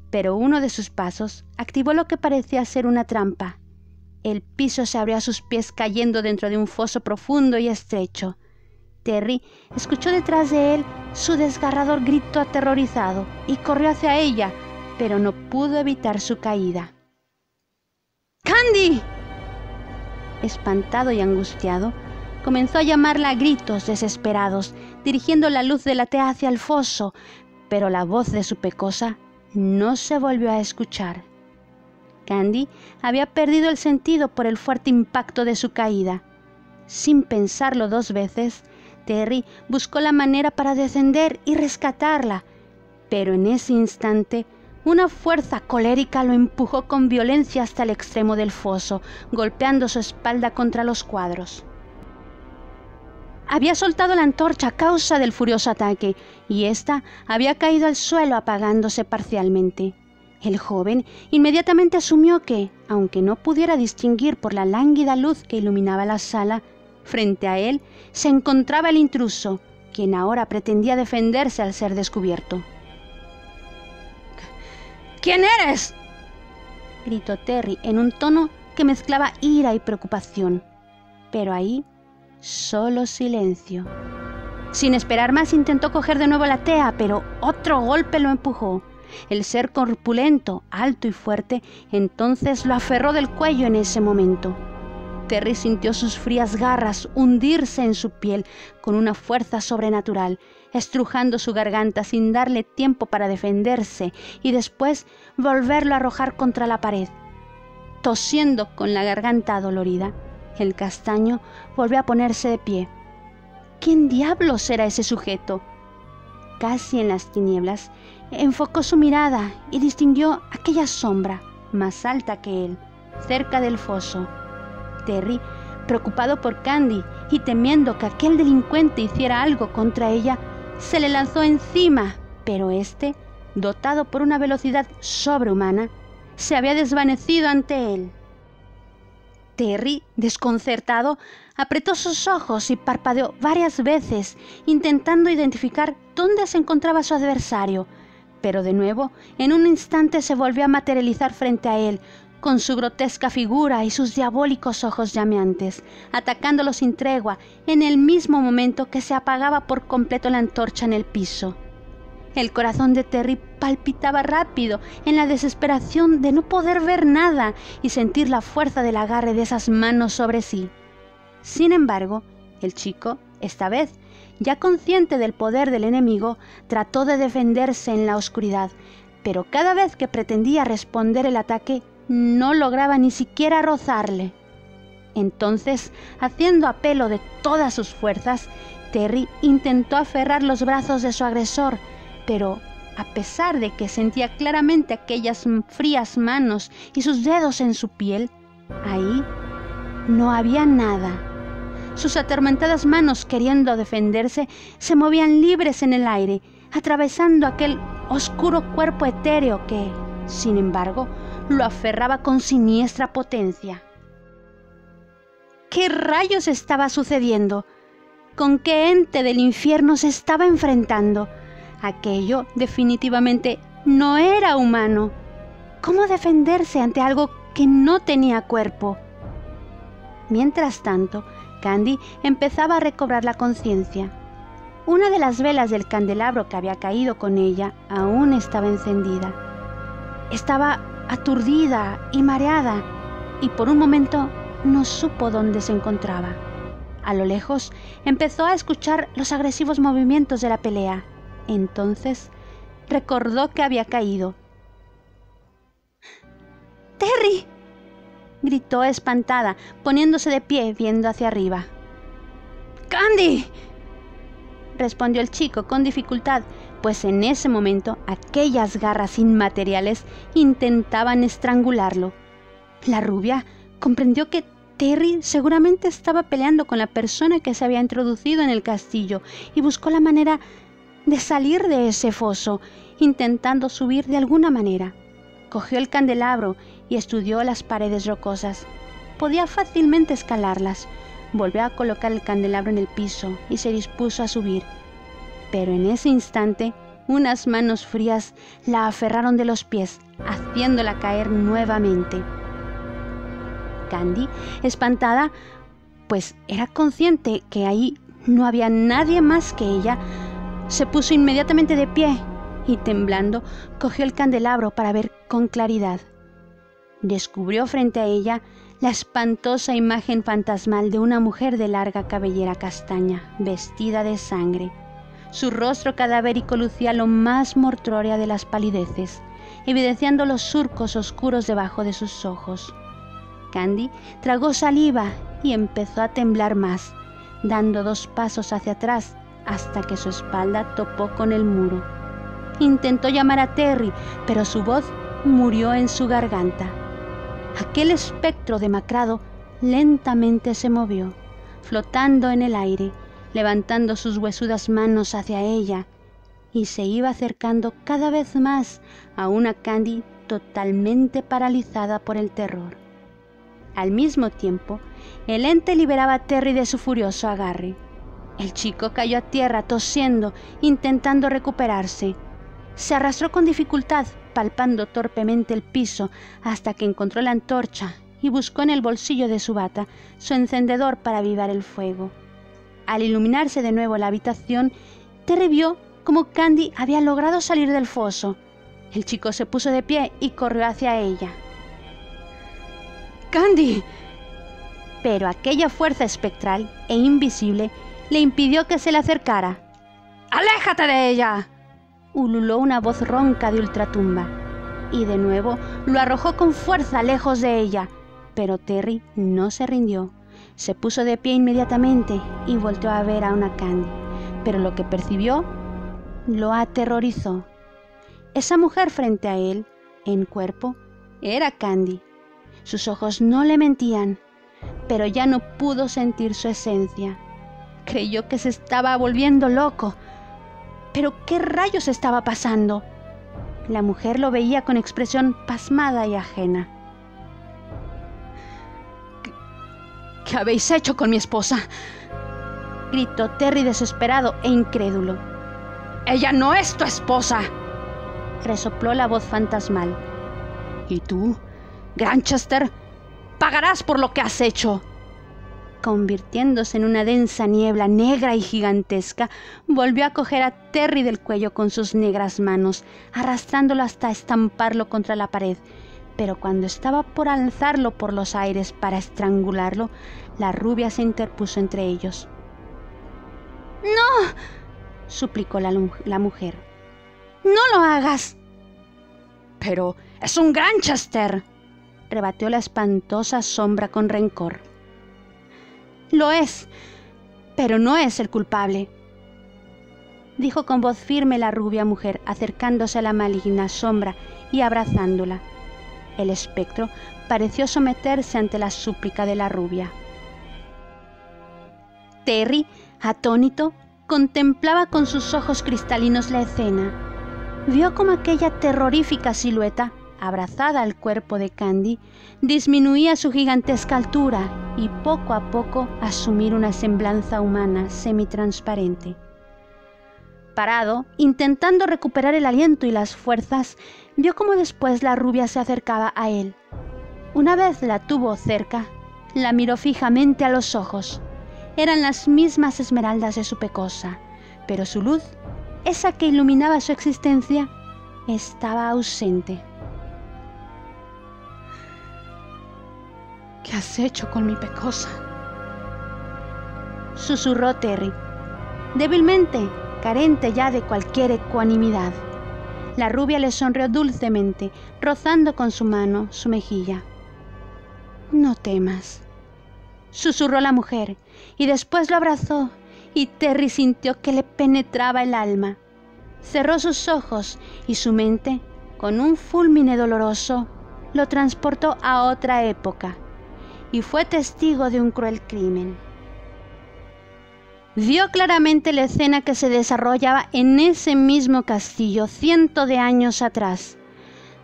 pero uno de sus pasos activó lo que parecía ser una trampa. El piso se abrió a sus pies cayendo dentro de un foso profundo y estrecho. Terry escuchó detrás de él su desgarrador grito aterrorizado y corrió hacia ella, pero no pudo evitar su caída. ¡Candy! Espantado y angustiado, comenzó a llamarla a gritos desesperados, dirigiendo la luz de la tea hacia el foso, pero la voz de su pecosa no se volvió a escuchar. Candy había perdido el sentido por el fuerte impacto de su caída. Sin pensarlo 2 veces, Terry buscó la manera para descender y rescatarla, pero en ese instante una fuerza colérica lo empujó con violencia hasta el extremo del foso, golpeando su espalda contra los cuadros. Había soltado la antorcha a causa del furioso ataque, y ésta había caído al suelo apagándose parcialmente. El joven inmediatamente asumió que, aunque no pudiera distinguir por la lánguida luz que iluminaba la sala, frente a él se encontraba el intruso, quien ahora pretendía defenderse al ser descubierto. ¿Quién eres?, gritó Terry en un tono que mezclaba ira y preocupación. Pero ahí, solo silencio. Sin esperar más, intentó coger de nuevo la tea, pero otro golpe lo empujó. El ser corpulento, alto y fuerte, entonces lo aferró del cuello en ese momento. Terry sintió sus frías garras hundirse en su piel con una fuerza sobrenatural, estrujando su garganta sin darle tiempo para defenderse y después volverlo a arrojar contra la pared. Tosiendo con la garganta adolorida, el castaño volvió a ponerse de pie. ¿Quién diablos era ese sujeto? Casi en las tinieblas, enfocó su mirada y distinguió aquella sombra, más alta que él, cerca del foso. Terry, preocupado por Candy y temiendo que aquel delincuente hiciera algo contra ella, se le lanzó encima, pero este, dotado por una velocidad sobrehumana, se había desvanecido ante él. Terry, desconcertado, apretó sus ojos y parpadeó varias veces, intentando identificar dónde se encontraba su adversario, pero de nuevo, en un instante se volvió a materializar frente a él, con su grotesca figura y sus diabólicos ojos llameantes, atacándolo sin tregua en el mismo momento que se apagaba por completo la antorcha en el piso. El corazón de Terry palpitaba rápido en la desesperación de no poder ver nada y sentir la fuerza del agarre de esas manos sobre sí. Sin embargo, el chico, esta vez, ya consciente del poder del enemigo, trató de defenderse en la oscuridad, pero cada vez que pretendía responder el ataque, no lograba ni siquiera rozarle. Entonces, haciendo apelo de todas sus fuerzas, Terry intentó aferrar los brazos de su agresor, pero a pesar de que sentía claramente aquellas frías manos y sus dedos en su piel, ahí no había nada. Sus atormentadas manos, queriendo defenderse, se movían libres en el aire, atravesando aquel oscuro cuerpo etéreo que, sin embargo, lo aferraba con siniestra potencia. ¿Qué rayos estaba sucediendo? ¿Con qué ente del infierno se estaba enfrentando? Aquello definitivamente no era humano. ¿Cómo defenderse ante algo que no tenía cuerpo? Mientras tanto, Candy empezaba a recobrar la conciencia. Una de las velas del candelabro que había caído con ella aún estaba encendida. Estaba aturdida y mareada, y por un momento no supo dónde se encontraba. A lo lejos empezó a escuchar los agresivos movimientos de la pelea. Entonces recordó que había caído. ¡Terry!, gritó espantada, poniéndose de pie viendo hacia arriba. ¡Candy!, respondió el chico con dificultad, pues en ese momento aquellas garras inmateriales intentaban estrangularlo. La rubia comprendió que Terry seguramente estaba peleando con la persona que se había introducido en el castillo y buscó la manera de salir de ese foso, intentando subir de alguna manera. Cogió el candelabro y estudió las paredes rocosas. Podía fácilmente escalarlas. Volvió a colocar el candelabro en el piso y se dispuso a subir. Pero en ese instante, unas manos frías la aferraron de los pies, haciéndola caer nuevamente. Candy, espantada, pues era consciente que ahí no había nadie más que ella, se puso inmediatamente de pie y, temblando, cogió el candelabro para ver con claridad. Descubrió frente a ella la espantosa imagen fantasmal de una mujer de larga cabellera castaña, vestida de sangre. Su rostro cadavérico lucía lo más mortuoria de las palideces, evidenciando los surcos oscuros debajo de sus ojos. Candy tragó saliva y empezó a temblar más, dando 2 pasos hacia atrás hasta que su espalda topó con el muro. Intentó llamar a Terry, pero su voz murió en su garganta. Aquel espectro demacrado lentamente se movió, flotando en el aire, levantando sus huesudas manos hacia ella, y se iba acercando cada vez más a una Candy totalmente paralizada por el terror. Al mismo tiempo, el ente liberaba a Terry de su furioso agarre. El chico cayó a tierra tosiendo, intentando recuperarse. Se arrastró con dificultad, palpando torpemente el piso, hasta que encontró la antorcha y buscó en el bolsillo de su bata su encendedor para avivar el fuego. Al iluminarse de nuevo la habitación, Terry vio cómo Candy había logrado salir del foso. El chico se puso de pie y corrió hacia ella. ¡Candy! Pero aquella fuerza espectral e invisible le impidió que se le acercara. ¡Aléjate de ella!, ululó una voz ronca de ultratumba, y de nuevo lo arrojó con fuerza lejos de ella. Pero Terry no se rindió. Se puso de pie inmediatamente y volteó a ver a una Candy, pero lo que percibió lo aterrorizó. Esa mujer frente a él, en cuerpo, era Candy. Sus ojos no le mentían, pero ya no pudo sentir su esencia. Creyó que se estaba volviendo loco. ¿Pero qué rayos estaba pasando? La mujer lo veía con expresión pasmada y ajena. ¿Qué habéis hecho con mi esposa?, gritó Terry desesperado e incrédulo. «¡Ella no es tu esposa!», resopló la voz fantasmal. «¿Y tú, Granchester, pagarás por lo que has hecho?». convirtiéndose en una densa niebla negra y gigantesca, volvió a coger a Terry del cuello con sus negras manos, arrastrándolo hasta estamparlo contra la pared. Pero cuando estaba por alzarlo por los aires para estrangularlo, la rubia se interpuso entre ellos. «¡No!», suplicó la mujer. «¡No lo hagas!». «Pero es un Granchester», rebatió la espantosa sombra con rencor. «Lo es, pero no es el culpable», dijo con voz firme la rubia mujer, acercándose a la maligna sombra y abrazándola. El espectro pareció someterse ante la súplica de la rubia. Terry, atónito, contemplaba con sus ojos cristalinos la escena. Vio como aquella terrorífica silueta, abrazada al cuerpo de Candy, disminuía su gigantesca altura y poco a poco asumir una semblanza humana semitransparente. Parado, intentando recuperar el aliento y las fuerzas, vio cómo después la rubia se acercaba a él. Una vez la tuvo cerca, la miró fijamente a los ojos. Eran las mismas esmeraldas de su pecosa, pero su luz, esa que iluminaba su existencia, estaba ausente. «¿Qué has hecho con mi pecosa?», susurró Terry, débilmente, carente ya de cualquier ecuanimidad. La rubia le sonrió dulcemente, rozando con su mano su mejilla. «No temas», susurró la mujer, y después lo abrazó, y Terry sintió que le penetraba el alma. Cerró sus ojos, y su mente, con un fulmine doloroso, lo transportó a otra época, y fue testigo de un cruel crimen. Vio claramente la escena que se desarrollaba en ese mismo castillo 100 de años atrás.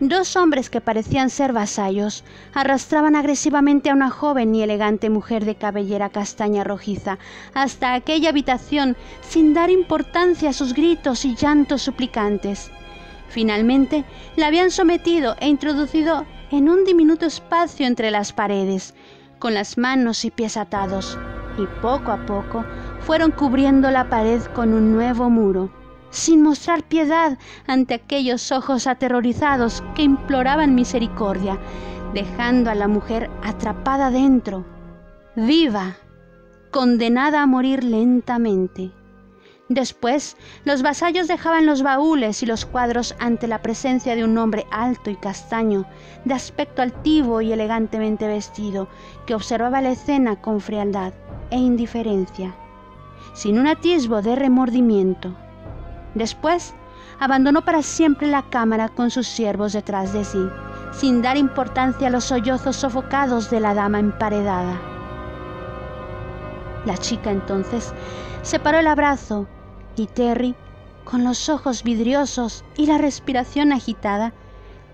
Dos hombres que parecían ser vasallos arrastraban agresivamente a una joven y elegante mujer de cabellera castaña rojiza hasta aquella habitación sin dar importancia a sus gritos y llantos suplicantes. Finalmente la habían sometido e introducido en un diminuto espacio entre las paredes, con las manos y pies atados, y poco a poco fueron cubriendo la pared con un nuevo muro, sin mostrar piedad ante aquellos ojos aterrorizados que imploraban misericordia, dejando a la mujer atrapada dentro, viva, condenada a morir lentamente. Después, los vasallos dejaban los baúles y los cuadros ante la presencia de un hombre alto y castaño, de aspecto altivo y elegantemente vestido, que observaba la escena con frialdad e indiferencia, sin un atisbo de remordimiento. Después, abandonó para siempre la cámara con sus siervos detrás de sí, sin dar importancia a los sollozos sofocados de la dama emparedada. La chica entonces separó el abrazo y Terry, con los ojos vidriosos y la respiración agitada,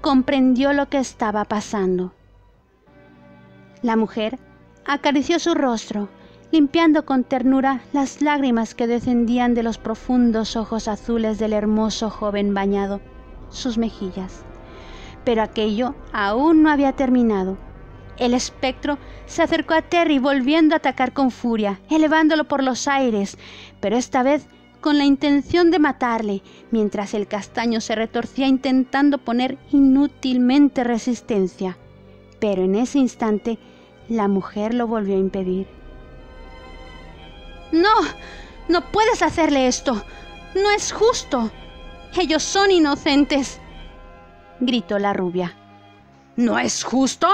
comprendió lo que estaba pasando. La mujer acarició su rostro, limpiando con ternura las lágrimas que descendían de los profundos ojos azules del hermoso joven bañado sus mejillas. Pero aquello aún no había terminado. El espectro se acercó a Terry volviendo a atacar con furia, elevándolo por los aires, pero esta vez con la intención de matarle, mientras el castaño se retorcía intentando poner inútilmente resistencia. Pero en ese instante la mujer lo volvió a impedir. «No, no puedes hacerle esto. No es justo. Ellos son inocentes», gritó la rubia. «¿No es justo?»,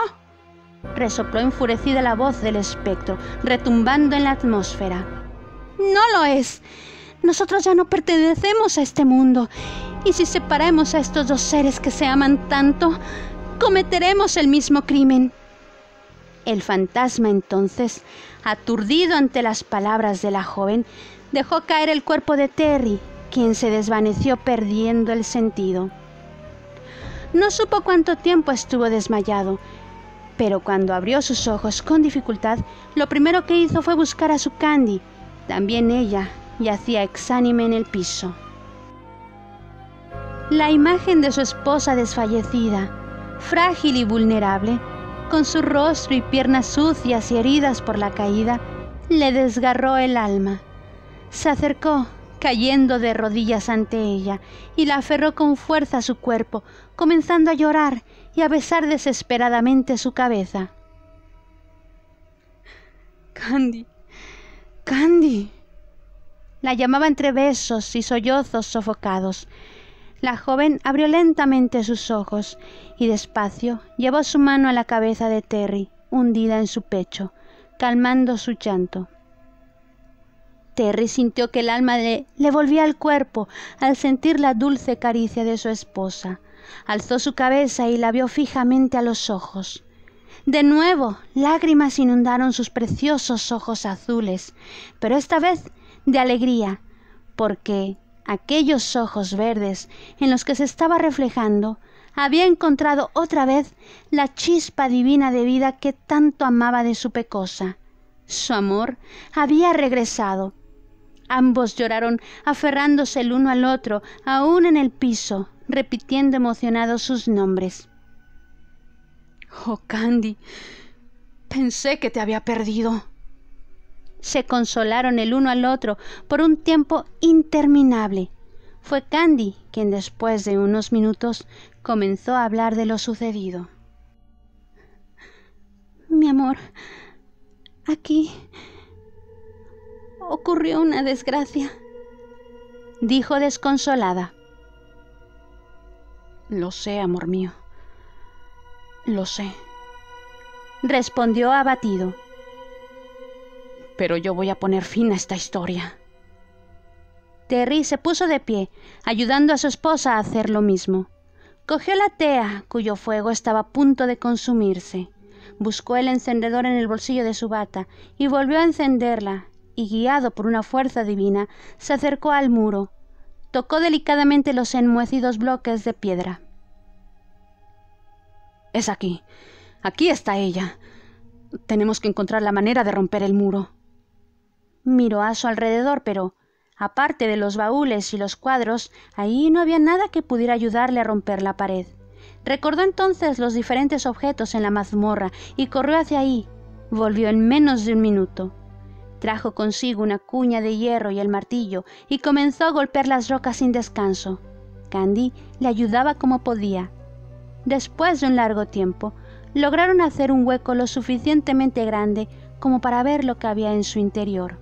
resopló enfurecida la voz del espectro, retumbando en la atmósfera. «No lo es. Nosotros ya no pertenecemos a este mundo, y si separamos a estos dos seres que se aman tanto, cometeremos el mismo crimen». El fantasma entonces, aturdido ante las palabras de la joven, dejó caer el cuerpo de Terry, quien se desvaneció perdiendo el sentido. No supo cuánto tiempo estuvo desmayado, pero cuando abrió sus ojos con dificultad, lo primero que hizo fue buscar a su Candy. También ella yacía exánime en el piso. La imagen de su esposa desfallecida, frágil y vulnerable, con su rostro y piernas sucias y heridas por la caída, le desgarró el alma. Se acercó, cayendo de rodillas ante ella, y la aferró con fuerza a su cuerpo, comenzando a llorar y a besar desesperadamente su cabeza. Candy, Candy. La llamaba entre besos y sollozos sofocados. La joven abrió lentamente sus ojos y despacio llevó su mano a la cabeza de Terry, hundida en su pecho, calmando su llanto. Terry sintió que el alma le volvía al cuerpo al sentir la dulce caricia de su esposa. Alzó su cabeza y la vio fijamente a los ojos. De nuevo, lágrimas inundaron sus preciosos ojos azules, pero esta vez de alegría, porque aquellos ojos verdes en los que se estaba reflejando había encontrado otra vez la chispa divina de vida que tanto amaba de su pecosa. Su amor había regresado. Ambos lloraron aferrándose el uno al otro, aún en el piso, repitiendo emocionados sus nombres. Oh, Candy, pensé que te había perdido. Se consolaron el uno al otro por un tiempo interminable. Fue Candy quien después de unos minutos comenzó a hablar de lo sucedido. Mi amor, aquí ocurrió una desgracia, dijo desconsolada. Lo sé, amor mío, lo sé, respondió abatido. Pero yo voy a poner fin a esta historia. Terry se puso de pie, ayudando a su esposa a hacer lo mismo. Cogió la tea, cuyo fuego estaba a punto de consumirse. Buscó el encendedor en el bolsillo de su bata y volvió a encenderla, y guiado por una fuerza divina, se acercó al muro. Tocó delicadamente los enmohecidos bloques de piedra. Es aquí. Aquí está ella. Tenemos que encontrar la manera de romper el muro. Miró a su alrededor, pero, aparte de los baúles y los cuadros, ahí no había nada que pudiera ayudarle a romper la pared. Recordó entonces los diferentes objetos en la mazmorra y corrió hacia ahí. Volvió en menos de un minuto. Trajo consigo una cuña de hierro y el martillo y comenzó a golpear las rocas sin descanso. Candy le ayudaba como podía. Después de un largo tiempo, lograron hacer un hueco lo suficientemente grande como para ver lo que había en su interior.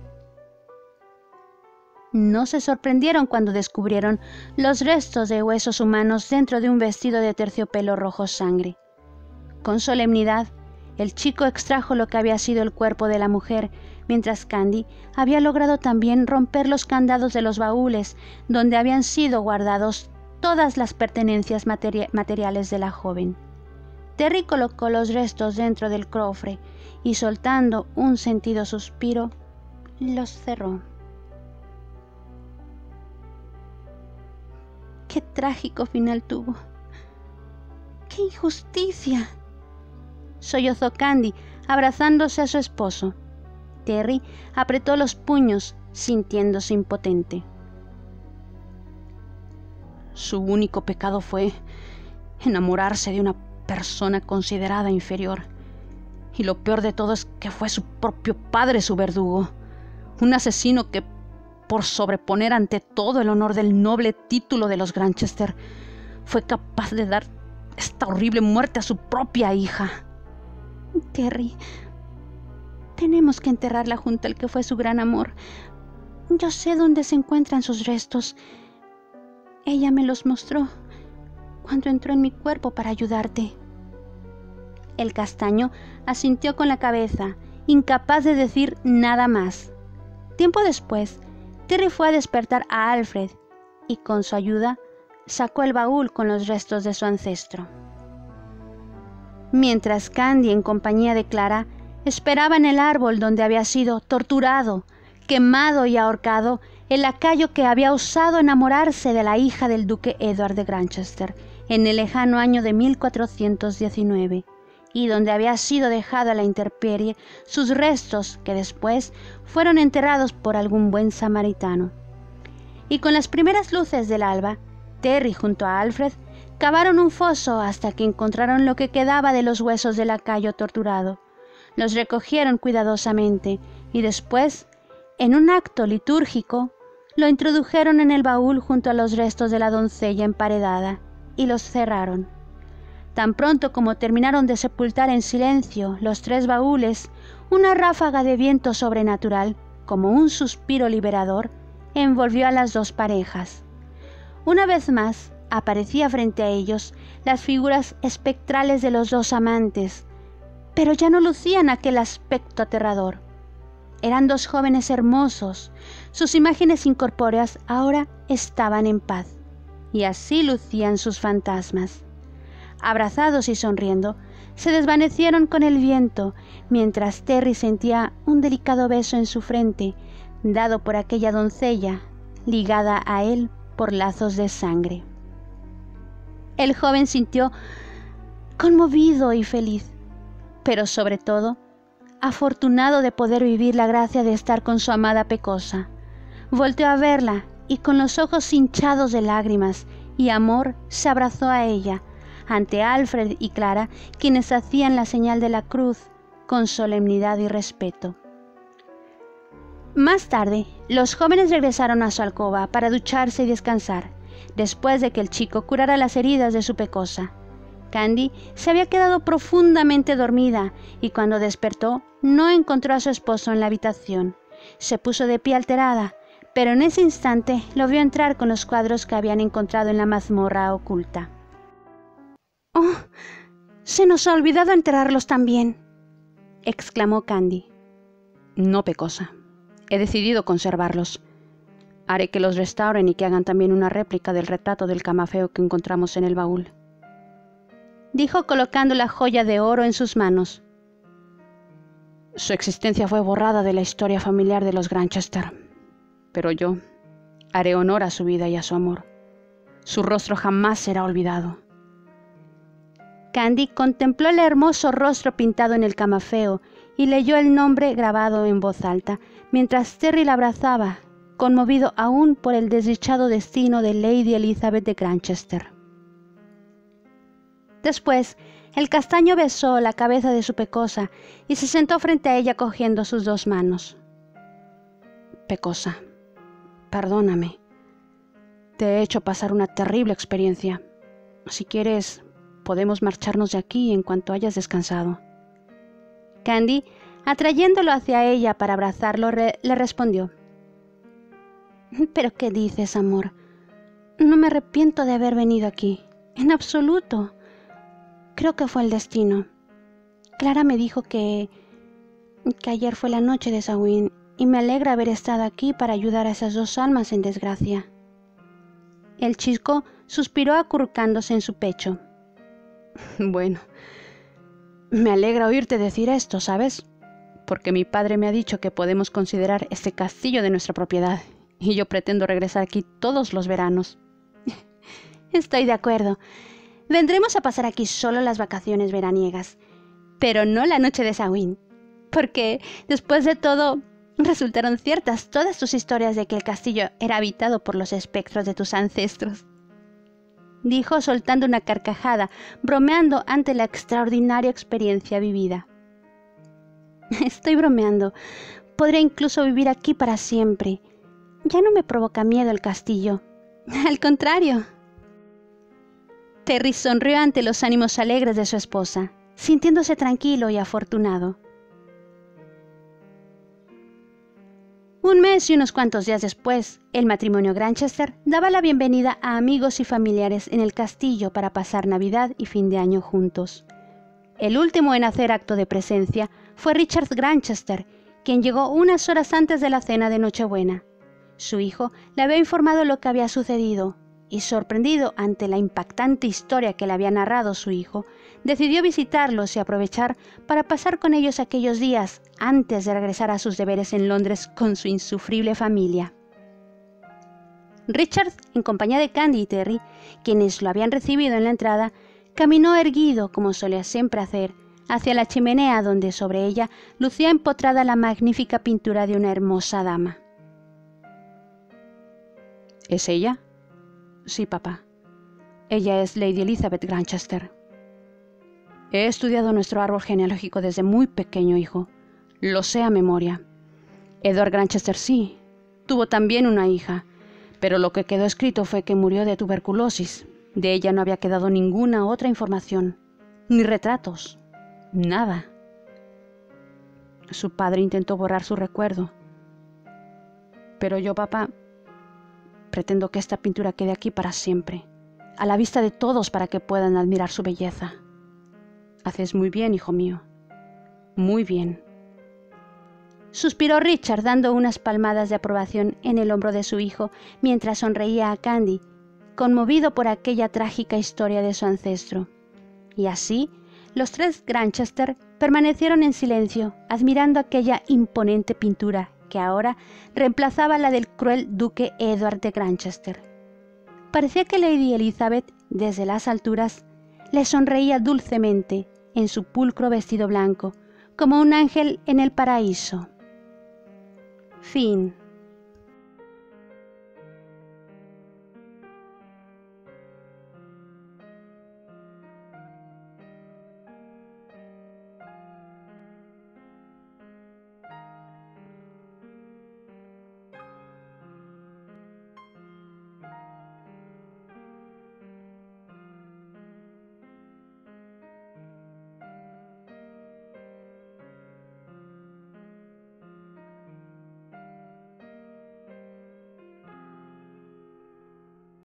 No se sorprendieron cuando descubrieron los restos de huesos humanos dentro de un vestido de terciopelo rojo sangre. Con solemnidad, el chico extrajo lo que había sido el cuerpo de la mujer, mientras Candy había logrado también romper los candados de los baúles donde habían sido guardados todas las pertenencias materiales de la joven. Terry colocó los restos dentro del cofre y, soltando un sentido suspiro, los cerró. ¡Qué trágico final tuvo! ¡Qué injusticia!, sollozó Candy, abrazándose a su esposo. Terry apretó los puños, sintiéndose impotente. Su único pecado fue enamorarse de una persona considerada inferior. Y lo peor de todo es que fue su propio padre su verdugo. Un asesino que, por sobreponer ante todo el honor del noble título de los Granchester, fue capaz de dar esta horrible muerte a su propia hija. Terry, tenemos que enterrarla junto al que fue su gran amor. Yo sé dónde se encuentran sus restos. Ella me los mostró cuando entró en mi cuerpo para ayudarte. El castaño asintió con la cabeza, incapaz de decir nada más. Tiempo después, Terry fue a despertar a Alfred y, con su ayuda, sacó el baúl con los restos de su ancestro. Mientras Candy, en compañía de Clara, esperaba en el árbol donde había sido torturado, quemado y ahorcado el lacayo que había osado enamorarse de la hija del duque Edward de Granchester en el lejano año de 1419, y donde había sido dejado a la intemperie sus restos que después fueron enterrados por algún buen samaritano. Y con las primeras luces del alba, Terry junto a Alfred cavaron un foso hasta que encontraron lo que quedaba de los huesos del lacayo torturado. Los recogieron cuidadosamente, y después, en un acto litúrgico, lo introdujeron en el baúl junto a los restos de la doncella emparedada y los cerraron. Tan pronto como terminaron de sepultar en silencio los 3 baúles, una ráfaga de viento sobrenatural, como un suspiro liberador, envolvió a las 2 parejas. Una vez más, aparecía frente a ellos las figuras espectrales de los 2 amantes, pero ya no lucían aquel aspecto aterrador. Eran 2 jóvenes hermosos, sus imágenes incorpóreas ahora estaban en paz, y así lucían sus fantasmas. Abrazados y sonriendo, se desvanecieron con el viento, mientras Terry sentía un delicado beso en su frente, dado por aquella doncella, ligada a él por lazos de sangre. El joven sintió conmovido y feliz, pero sobre todo, afortunado de poder vivir la gracia de estar con su amada Pecosa. Volteó a verla y con los ojos hinchados de lágrimas y amor se abrazó a ella, ante Alfred y Clara, quienes hacían la señal de la cruz con solemnidad y respeto. Más tarde, los jóvenes regresaron a su alcoba para ducharse y descansar, después de que el chico curara las heridas de su Pecosa. Candy se había quedado profundamente dormida y cuando despertó no encontró a su esposo en la habitación. Se puso de pie alterada, pero en ese instante lo vio entrar con los cuadros que habían encontrado en la mazmorra oculta. «¡Oh! Se nos ha olvidado enterrarlos también», exclamó Candy. «No, Pecosa. He decidido conservarlos. Haré que los restauren y que hagan también una réplica del retrato del camafeo que encontramos en el baúl», dijo colocando la joya de oro en sus manos. «Su existencia fue borrada de la historia familiar de los Granchester, pero yo haré honor a su vida y a su amor. Su rostro jamás será olvidado». Candy contempló el hermoso rostro pintado en el camafeo y leyó el nombre grabado en voz alta, mientras Terry la abrazaba, conmovido aún por el desdichado destino de Lady Elizabeth de Granchester. Después, el castaño besó la cabeza de su Pecosa y se sentó frente a ella cogiendo sus 2 manos. «Pecosa, perdóname. Te he hecho pasar una terrible experiencia. Si quieres, podemos marcharnos de aquí en cuanto hayas descansado». Candy, atrayéndolo hacia ella para abrazarlo, le respondió: «¿Pero qué dices, amor? No me arrepiento de haber venido aquí, en absoluto. Creo que fue el destino. Clara me dijo que ayer fue la noche de Samhain y me alegra haber estado aquí para ayudar a esas 2 almas en desgracia». El chico suspiró acurrucándose en su pecho. «Bueno, me alegra oírte decir esto, ¿sabes? Porque mi padre me ha dicho que podemos considerar este castillo de nuestra propiedad y yo pretendo regresar aquí todos los veranos». «Estoy de acuerdo. Vendremos a pasar aquí solo las vacaciones veraniegas, pero no la noche de Samhain, porque, después de todo, resultaron ciertas todas tus historias de que el castillo era habitado por los espectros de tus ancestros», dijo soltando una carcajada, bromeando ante la extraordinaria experiencia vivida. «Estoy bromeando. Podré incluso vivir aquí para siempre. Ya no me provoca miedo el castillo. Al contrario». Terry sonrió ante los ánimos alegres de su esposa, sintiéndose tranquilo y afortunado. Un mes y unos cuantos días después, el matrimonio Granchester daba la bienvenida a amigos y familiares en el castillo para pasar Navidad y fin de año juntos. El último en hacer acto de presencia fue Richard Granchester, quien llegó unas horas antes de la cena de Nochebuena. Su hijo le había informado lo que había sucedido, y sorprendido ante la impactante historia que le había narrado su hijo, decidió visitarlos y aprovechar para pasar con ellos aquellos días antes de regresar a sus deberes en Londres con su insufrible familia. Richard, en compañía de Candy y Terry, quienes lo habían recibido en la entrada, caminó erguido, como solía siempre hacer, hacia la chimenea donde sobre ella lucía empotrada la magnífica pintura de una hermosa dama. ¿Es ella? Sí, papá. Ella es Lady Elizabeth Granchester. He estudiado nuestro árbol genealógico desde muy pequeño, hijo. Lo sé a memoria. Edward Granchester sí, tuvo también una hija, pero lo que quedó escrito fue que murió de tuberculosis. De ella no había quedado ninguna otra información, ni retratos, nada. Su padre intentó borrar su recuerdo, pero yo, papá, pretendo que esta pintura quede aquí para siempre, a la vista de todos para que puedan admirar su belleza. Haces muy bien, hijo mío, muy bien. Suspiró Richard dando unas palmadas de aprobación en el hombro de su hijo mientras sonreía a Candy, conmovido por aquella trágica historia de su ancestro. Y así, los tres Granchester permanecieron en silencio, admirando aquella imponente pintura que ahora reemplazaba la del cruel duque Edward de Granchester. Parecía que Lady Elizabeth, desde las alturas, le sonreía dulcemente en su pulcro vestido blanco, como un ángel en el paraíso. Fin.